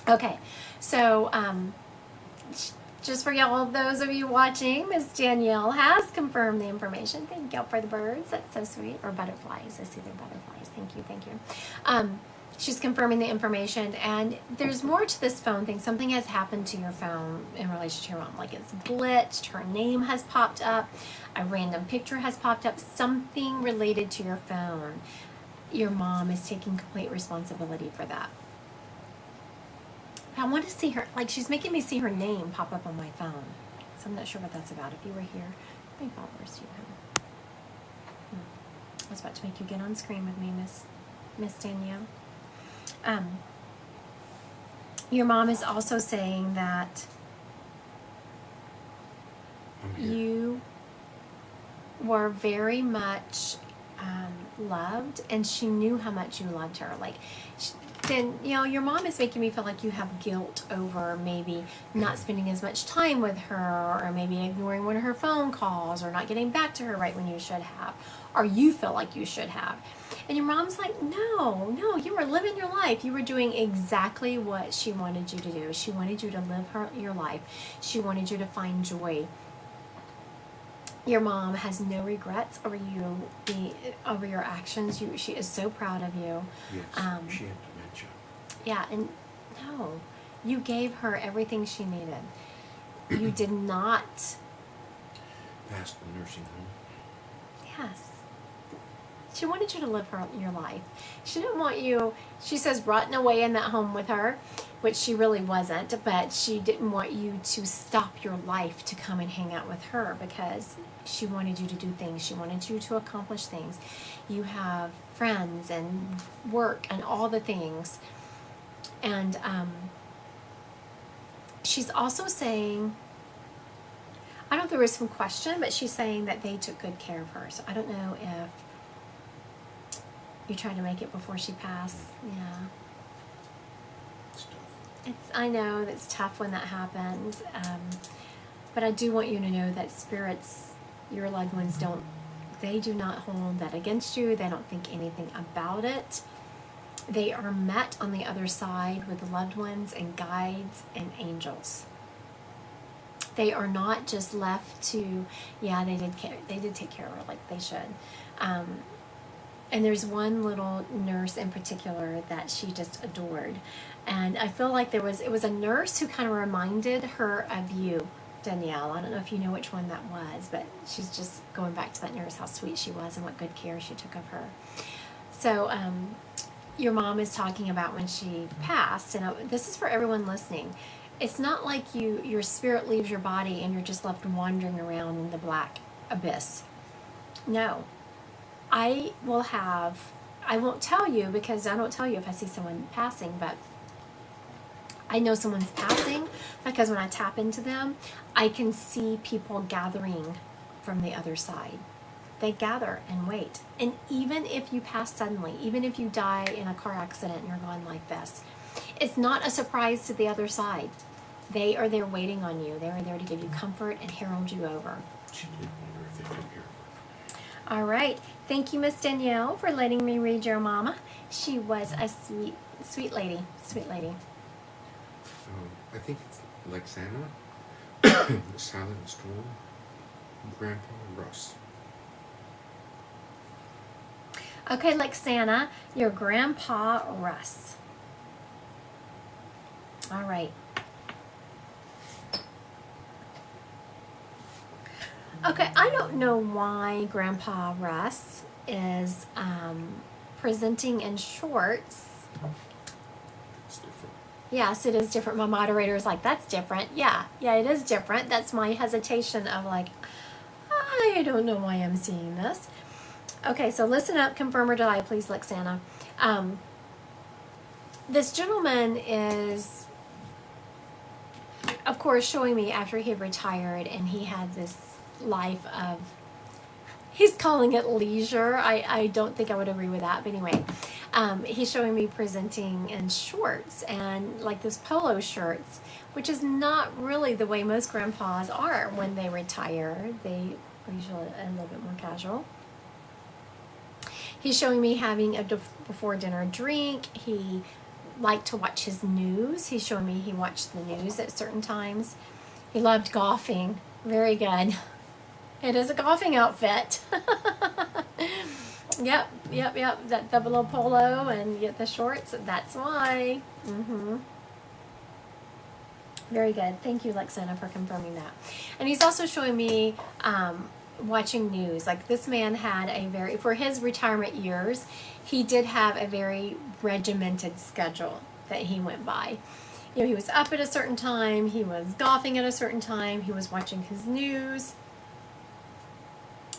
Okay, so just for y'all, those of you watching, Miss Danielle has confirmed the information. Thank y'all for the birds. That's so sweet. Or butterflies. I see they're butterflies. Thank you. She's confirming the information, and there's more to this phone thing. Something has happened to your phone in relation to your mom. Like it's glitched, her name has popped up, a random picture has popped up, something related to your phone. Your mom is taking complete responsibility for that. I want to see her, like she's making me see her name pop up on my phone. So I'm not sure what that's about. If you were here, how many followers do you have? I was about to make you get on screen with me, Miss Danielle. Your mom is also saying that you were very much loved, and she knew how much you loved her. Like, then, your mom is making me feel like you have guilt over maybe not spending as much time with her, or maybe ignoring one of her phone calls, or not getting back to her right when you should have, or you feel like you should have. And your mom's like, no, you were living your life. You were doing exactly what she wanted you to do. She wanted you to live your life. She wanted you to find joy. Your mom has no regrets over over your actions. She is so proud of you. Yes, she had dementia. Yeah, and no, you gave her everything she needed. You did not. Past the nursing home. Yes. She wanted you to live your life. She didn't want you, she says, rotting away in that home with her, which she really wasn't, but she didn't want you to stop your life to come and hang out with her, because she wanted you to do things. She wanted you to accomplish things. You have friends and work and all the things. And she's also saying, I don't know if there was some question, but she's saying that they took good care of her. So I don't know if you tried to make it before she passed. Yeah. It's tough. I know that's tough when that happens. But I do want you to know that spirits, your loved ones, they do not hold that against you. They don't think anything about it. They are met on the other side with loved ones and guides and angels. They are not just left to, they did take care of her like they should. And there's one little nurse in particular that she just adored. And I feel like it was a nurse who kind of reminded her of you, Danielle. I don't know if you know which one that was, but she's just going back to that nurse, how sweet she was and what good care she took of her. So your mom is talking about when she passed, and this is for everyone listening. It's not like your spirit leaves your body and you're just left wandering around in the black abyss. No. I won't tell you, because I don't tell you if I see someone passing, but I know someone's passing because when I tap into them, I can see people gathering from the other side. They gather and wait. And even if you pass suddenly, even if you die in a car accident and you're gone like this, it's not a surprise to the other side. They are there waiting on you. They are there to give you comfort and herald you over. She did wonder if they could hear her. All right. Thank you, Miss Danielle, for letting me read your mama. She was a sweet lady. Sweet lady. I think it's like Santa, the Silent Storm, Grandpa Russ. Okay, like Santa, your Grandpa Russ. All right. Okay, I don't know why Grandpa Russ is presenting in shorts. It's different. Yes, it is different. My moderator is like, that's different. Yeah, it is different. That's my hesitation of like, I don't know why I'm seeing this. Okay, so listen up, confirm or deny, please, Lexana. This gentleman is, of course, showing me after he had retired and he had this life of, he's calling it leisure. I don't think I would agree with that, but anyway, he's showing me presenting in shorts and like this polo shirts, which is not really the way most grandpas are when they retire. They are usually a little bit more casual. He's showing me having a before dinner drink. He liked to watch his news. He's showing me he watched the news at certain times. He loved golfing. Very good. It is a golfing outfit. Yep. That double polo and get the shorts. That's why. Very good. Thank you, Lexana, for confirming that. And he's also showing me watching news. Like this man had a very, for his retirement years, he did have a very regimented schedule that he went by. You know, he was up at a certain time, he was golfing at a certain time, he was watching his news.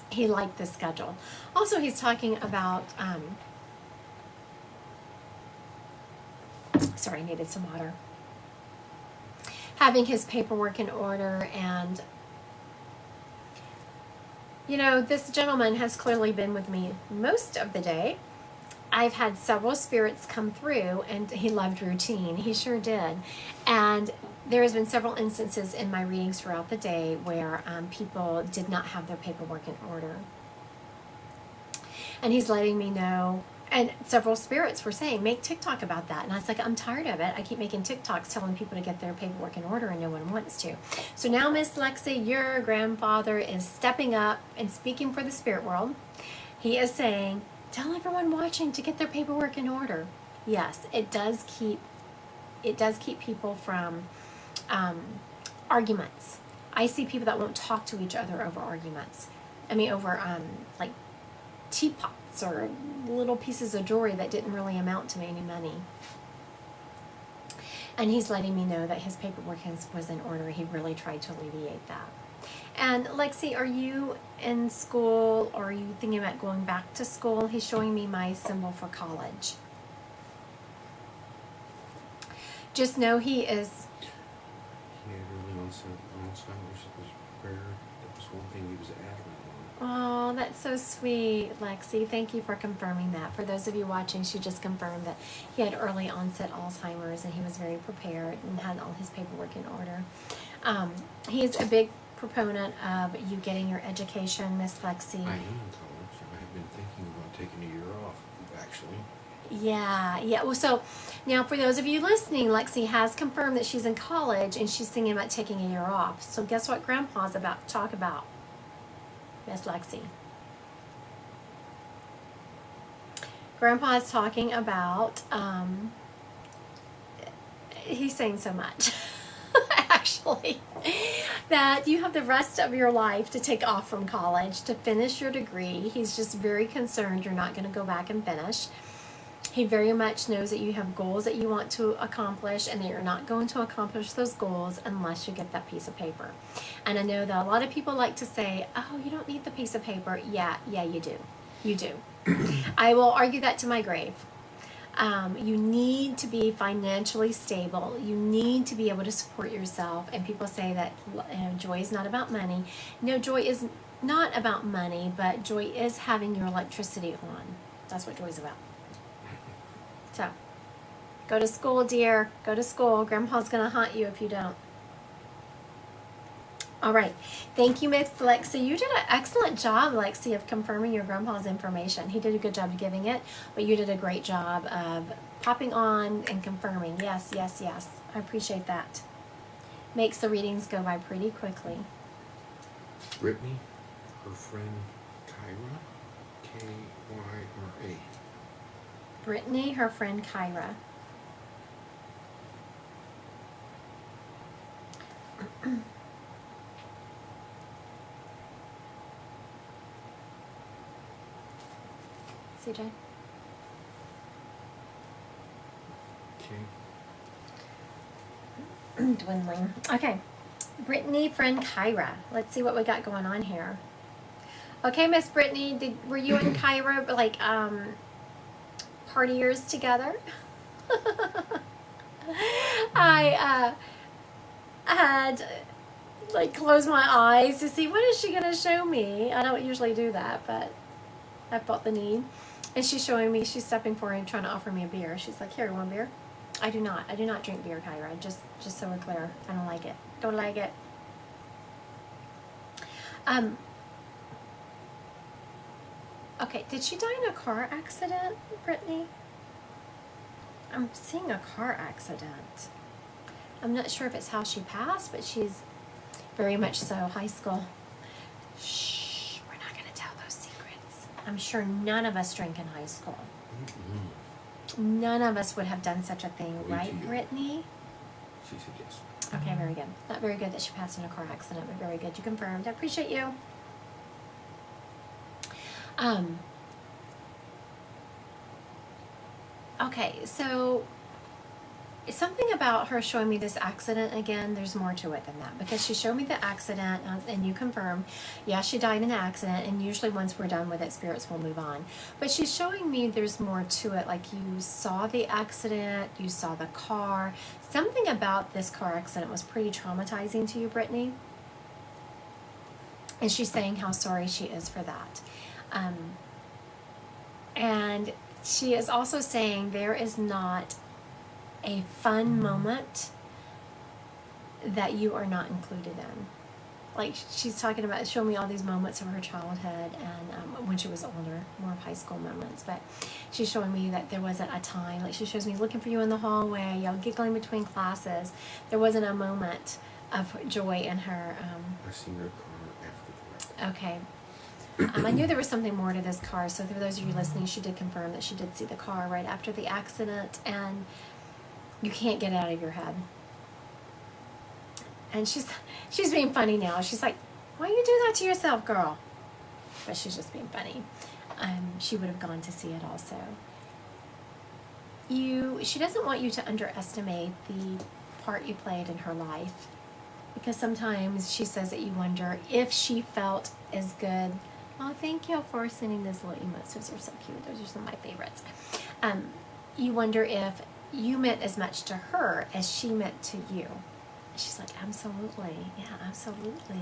He liked the schedule. Also, he's talking about, sorry, I needed some water. Having his paperwork in order, and you know, this gentleman has clearly been with me most of the day. I've had several spirits come through, and he loved routine. He sure did. And there has been several instances in my readings throughout the day where people did not have their paperwork in order. And he's letting me know, and several spirits were saying, make TikTok about that. And I was like, I'm tired of it. I keep making TikToks telling people to get their paperwork in order and no one wants to. So now, Miss Lexi, your grandfather is stepping up and speaking for the spirit world. He is saying, tell everyone watching to get their paperwork in order. Yes, it does keep people from arguments. I see people that won't talk to each other over arguments. I mean, over like teapots or little pieces of jewelry that didn't really amount to any money. And he's letting me know that his paperwork was in order. He really tried to alleviate that. And Lexi, are you in school, or are you thinking about going back to school? He's showing me my symbol for college. Just know he is. He had early onset Alzheimer's. It was rare. That was one thing he was adamant on. Oh, that's so sweet, Lexi. Thank you for confirming that. For those of you watching, she just confirmed that he had early onset Alzheimer's and he was very prepared and had all his paperwork in order. He's a big proponent of you getting your education, Miss Lexi. I am in college. I have been thinking about taking a year off, actually. Yeah. Well, so now for those of you listening, Lexi has confirmed that she's in college and she's thinking about taking a year off. So guess what Grandpa's about to talk about, Miss Lexi? Grandpa's talking about, he's saying so much, actually, that you have the rest of your life to take off from college to finish your degree. He's just very concerned you're not going to go back and finish. He very much knows that you have goals that you want to accomplish and that you're not going to accomplish those goals unless you get that piece of paper. And I know that a lot of people like to say, oh, you don't need the piece of paper. Yeah, you do. You do. I will argue that to my grave. You need to be financially stable. You need to be able to support yourself. And people say that joy is not about money. No, joy is not about money, but joy is having your electricity on. That's what joy is about. So, go to school, dear. Go to school. Grandpa's going to haunt you if you don't. All right. Thank you, Miss Lexi. You did an excellent job, Lexi, of confirming your grandpa's information. He did a good job of giving it, but you did a great job of popping on and confirming. Yes. I appreciate that. Makes the readings go by pretty quickly. Brittany, her friend Kyra, Kyra. Brittany, her friend Kyra. CJ? Okay. Dwindling. Okay. Brittany, friend Kyra. Let's see what we got going on here. Okay, Miss Brittany, were you in Cairo like partiers together? I had like closed my eyes to see what is she gonna show me. I don't usually do that, but I felt the need. And she's showing me, she's stepping forward and trying to offer me a beer. She's like, here, you want a beer? I do not drink beer, Kyra. Just so we're clear. I don't like it. Don't like it. Okay, did she die in a car accident, Brittany? I'm seeing a car accident. I'm not sure if it's how she passed, but she's very much so high school. Shh, we're not going to tell those secrets. I'm sure none of us drank in high school. Mm-hmm. None of us would have done such a thing, right, Brittany? She said yes. Okay, very good. Not very good that she passed in a car accident, but very good. You confirmed. I appreciate you. Okay, so something about her showing me this accident again, there's more to it than that, because she showed me the accident and you confirmed, yeah, she died in an accident, and usually once we're done with it, spirits will move on. But she's showing me there's more to it, like you saw the accident, you saw the car. Something about this car accident was pretty traumatizing to you, Brittany. And she's saying how sorry she is for that. And she is also saying there is not a fun moment that you are not included in. Like she's talking about, showing me all these moments of her childhood and when she was older, more of high school moments. But she's showing me that there wasn't a time, like she shows me looking for you in the hallway, y'all giggling between classes. There wasn't a moment of joy in her. I seen her car after that. Okay. I knew there was something more to this car, so for those of you listening, she did confirm that she did see the car right after the accident, and you can't get it out of your head. And she's being funny now. She's like, why you do that to yourself, girl? But she's just being funny. She would have gone to see it also. She doesn't want you to underestimate the part you played in her life, because sometimes she says that you wonder if she felt as good. Oh, thank you for sending those little emotes. Those are so cute. Those are some of my favorites. You wonder if you meant as much to her as she meant to you. She's like, absolutely. Yeah, absolutely.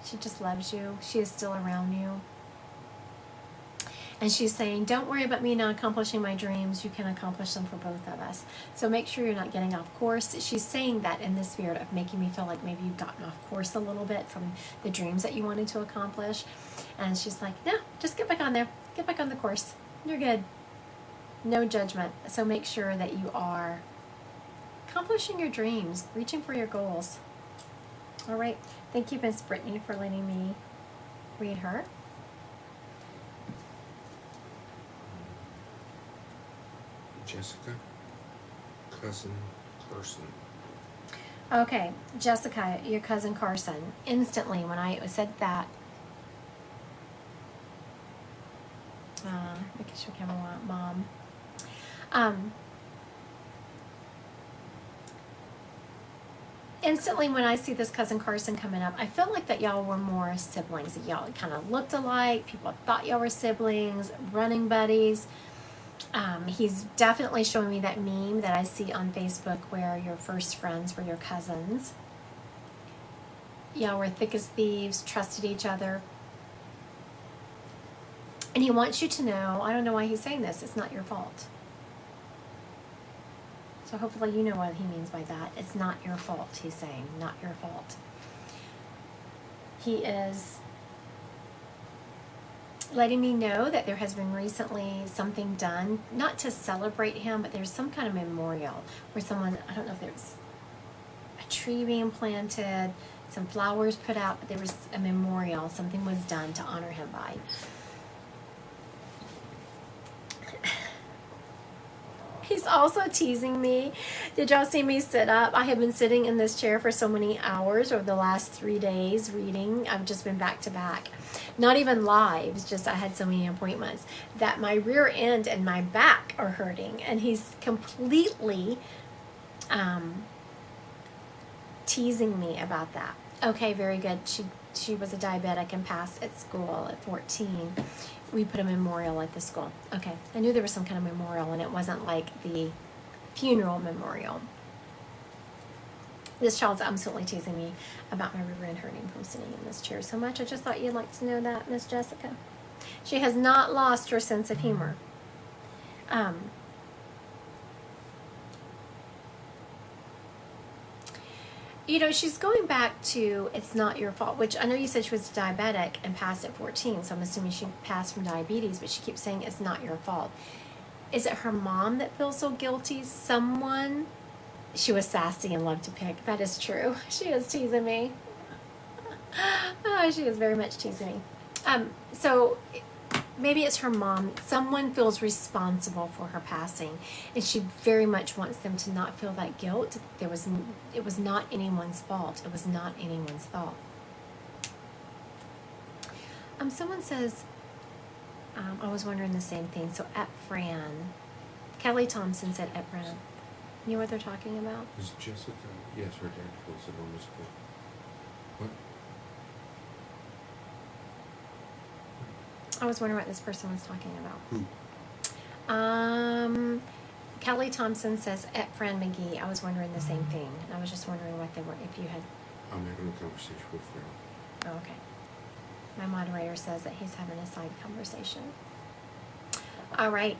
She just loves you. She is still around you. And she's saying, don't worry about me not accomplishing my dreams. You can accomplish them for both of us. So make sure you're not getting off course. She's saying that in the spirit of making me feel like maybe you've gotten off course a little bit from the dreams that you wanted to accomplish. And she's like, no, just get back on there. Get back on the course. You're good. No judgment. So make sure that you are accomplishing your dreams, reaching for your goals. All right. Thank you, Miss Brittany, for letting me read her. Jessica, cousin Carson. Okay, Jessica, your cousin Carson. Instantly, when I said that, make sure camera mom. Instantly, when I see this cousin Carson coming up, I feel like that y'all were more siblings. That y'all kind of looked alike. People thought y'all were siblings, running buddies. He's definitely showing me that meme that I see on Facebook where your first friends were your cousins. Y'all were thick as thieves, trusted each other. And he wants you to know, I don't know why he's saying this, it's not your fault. So hopefully you know what he means by that. It's not your fault, he's saying, not your fault. He is letting me know that there has been recently something done, not to celebrate him, but there's some kind of memorial where someone, I don't know if there's a tree being planted, some flowers put out, but there was a memorial, something was done to honor him by. He's also teasing me. Did y'all see me sit up? I have been sitting in this chair for so many hours over the last 3 days reading. I've just been back to back. Not even lives, just I had so many appointments that my rear end and my back are hurting. And he's completely teasing me about that. Okay, very good. she was a diabetic and passed at school at 14, we put a memorial at the school. Okay, I knew there was some kind of memorial, and it wasn't like the funeral memorial. This child's absolutely teasing me about my rear end hurting from sitting in this chair so much. I just thought you'd like to know that, Miss Jessica. She has not lost her sense of humor. You know, she's going back to it's not your fault, which I know you said she was diabetic and passed at 14, so I'm assuming she passed from diabetes, but she keeps saying it's not your fault. Is it her mom that feels so guilty? Someone? She was sassy and loved to pick. That is true. She is teasing me. Oh, she is very much teasing me. So maybe it's her mom. Someone feels responsible for her passing, and she very much wants them to not feel that guilt. It was not anyone's fault. It was not anyone's fault. Someone says, I was wondering the same thing. So at Fran, Kelly Thompson said at Fran. You know what they're talking about? Is Jessica? Yes, her dad feels enormous guilt. What? I was wondering what this person was talking about. Who? Kelly Thompson says at Fran McGee. I was wondering the same thing, and I was just wondering what they were. If you had. I'm having a conversation with Fran. Oh, okay. My moderator says that he's having a side conversation. All right.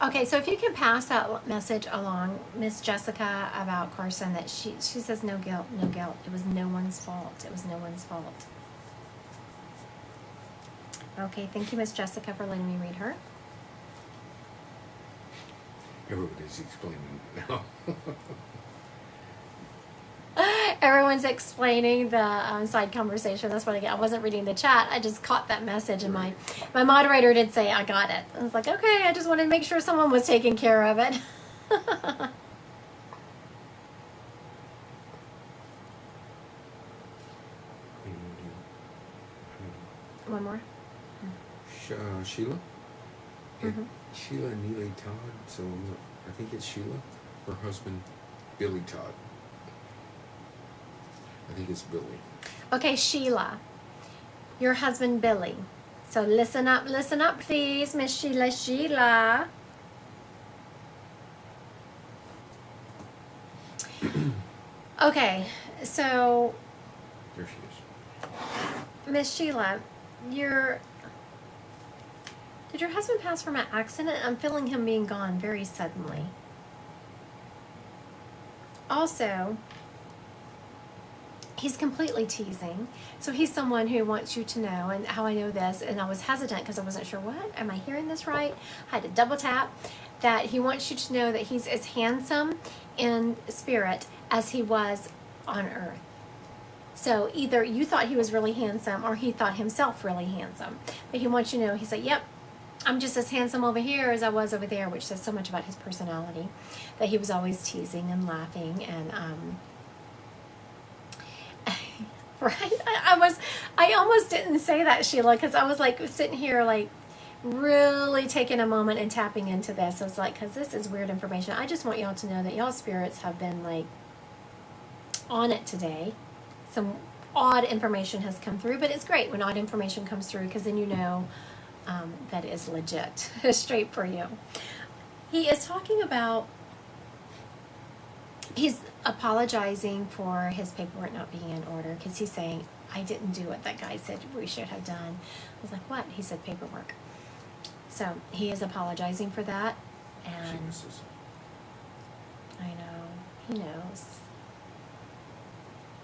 Okay, so if you can pass that message along, Miss Jessica, about Carson, that she says no guilt, no guilt. It was no one's fault. It was no one's fault. Okay, thank you, Miss Jessica, for letting me read her. Everybody's explaining now. Everyone's explaining the side conversation. That's what I get. I wasn't reading the chat. I just caught that message, and my moderator did say I got it. I was like, okay, I just wanted to make sure someone was taking care of it. One more. Sheila? Mm-hmm. Sheila Neely Todd, so I think it's Sheila. Her husband, Billy Todd. I think it's Billy. Okay, Sheila. Your husband, Billy. So listen up, please, Miss Sheila. Okay, so There she is. Miss Sheila, did your husband pass from an accident? I'm feeling him being gone very suddenly. Also, he's completely teasing. So he's someone who wants you to know, and how I know this, and I was hesitant because I wasn't sure, what? Am I hearing this right? I had to double tap. That he wants you to know that he's as handsome in spirit as he was on earth. So either you thought he was really handsome or he thought himself really handsome. But he wants you to know, he said, yep, I'm just as handsome over here as I was over there, which says so much about his personality, that he was always teasing and laughing and right? I almost didn't say that, Sheila, because I was like sitting here like really taking a moment and tapping into this. I was like, because this is weird information. I just want y'all to know that y'all spirits have been like on it today. Some odd information has come through, but it's great when odd information comes through, because then you know that it is legit, straight for you. He is talking about, he's apologizing for his paperwork not being in order, because he's saying, I didn't do what that guy said we should have done. I was like, what? He said paperwork. So he is apologizing for that, and I know, he knows.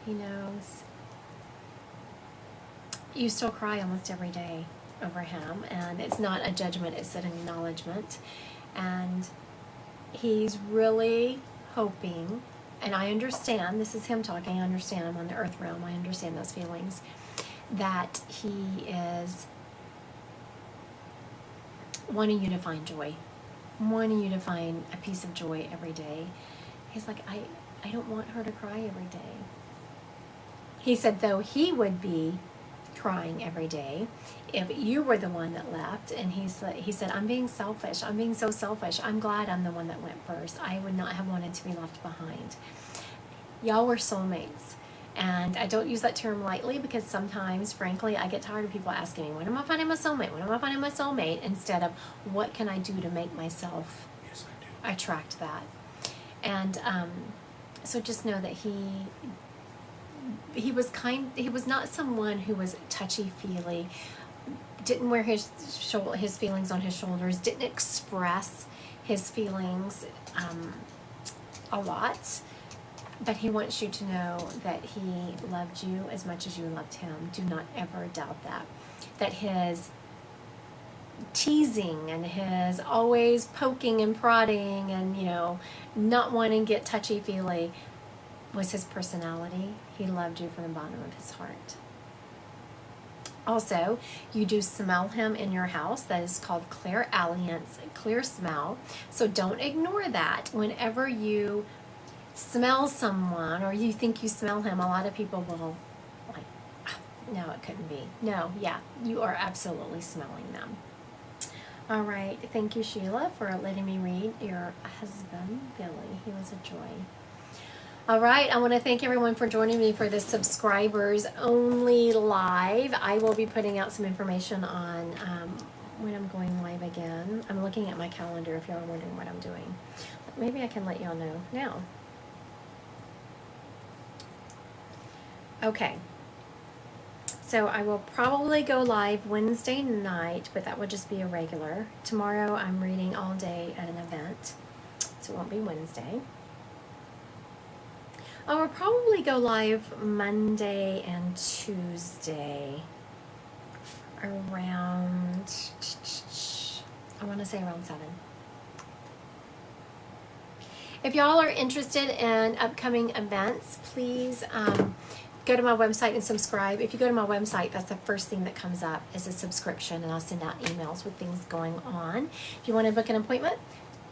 He knows. You still cry almost every day over him, and it's not a judgment, it's an acknowledgement. And he's really hoping, and I understand, this is him talking, I understand, I'm on the earth realm, I understand those feelings, that he is wanting you to find joy, wanting you to find a piece of joy every day. He's like, I don't want her to cry every day. He said, though, he would be crying every day if you were the one that left. And he said, I'm being selfish. I'm being so selfish. I'm glad I'm the one that went first. I would not have wanted to be left behind. Y'all were soulmates. And I don't use that term lightly because sometimes, frankly, I get tired of people asking me, when am I finding my soulmate? When am I finding my soulmate? Instead of, what can I do to make myself Yes, I do. attract that? And so just know that he was not someone who was touchy-feely, didn't wear his feelings on his shoulders, didn't express his feelings a lot. But he wants you to know that he loved you as much as you loved him. Do not ever doubt that. That his teasing and his always poking and prodding and, not wanting to get touchy-feely was his personality. He loved you from the bottom of his heart. Also, you do smell him in your house. That is called clairalliance, clear smell. So don't ignore that. Whenever you smell someone or you think you smell him, a lot of people will like, no, it couldn't be. No, yeah, you are absolutely smelling them. All right, thank you, Sheila, for letting me read your husband, Billy. He was a joy. All right, I want to thank everyone for joining me for this subscribers only live. I will be putting out some information on when I'm going live again. I'm looking at my calendar if y'all are wondering what I'm doing. Maybe I can let y'all know now. Okay, so I will probably go live Wednesday night, but that would just be a regular. Tomorrow I'm reading all day at an event, so it won't be Wednesday. I will probably go live Monday and Tuesday around, I want to say around 7. If y'all are interested in upcoming events, please go to my website and subscribe. If you go to my website, that's the first thing that comes up is a subscription, and I'll send out emails with things going on. If you want to book an appointment,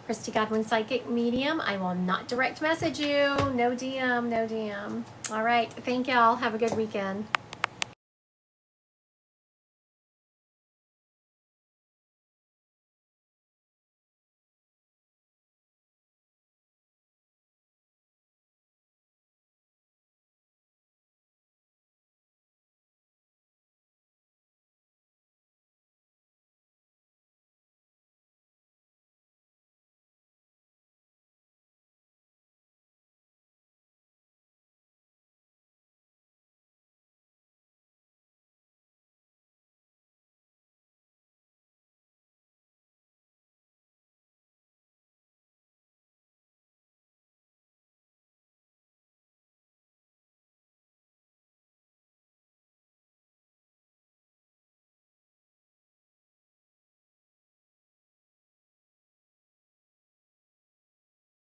Christy Godwin Psychic Medium. I will not direct message you. No DM, no DM. All right. Thank y'all. Have a good weekend.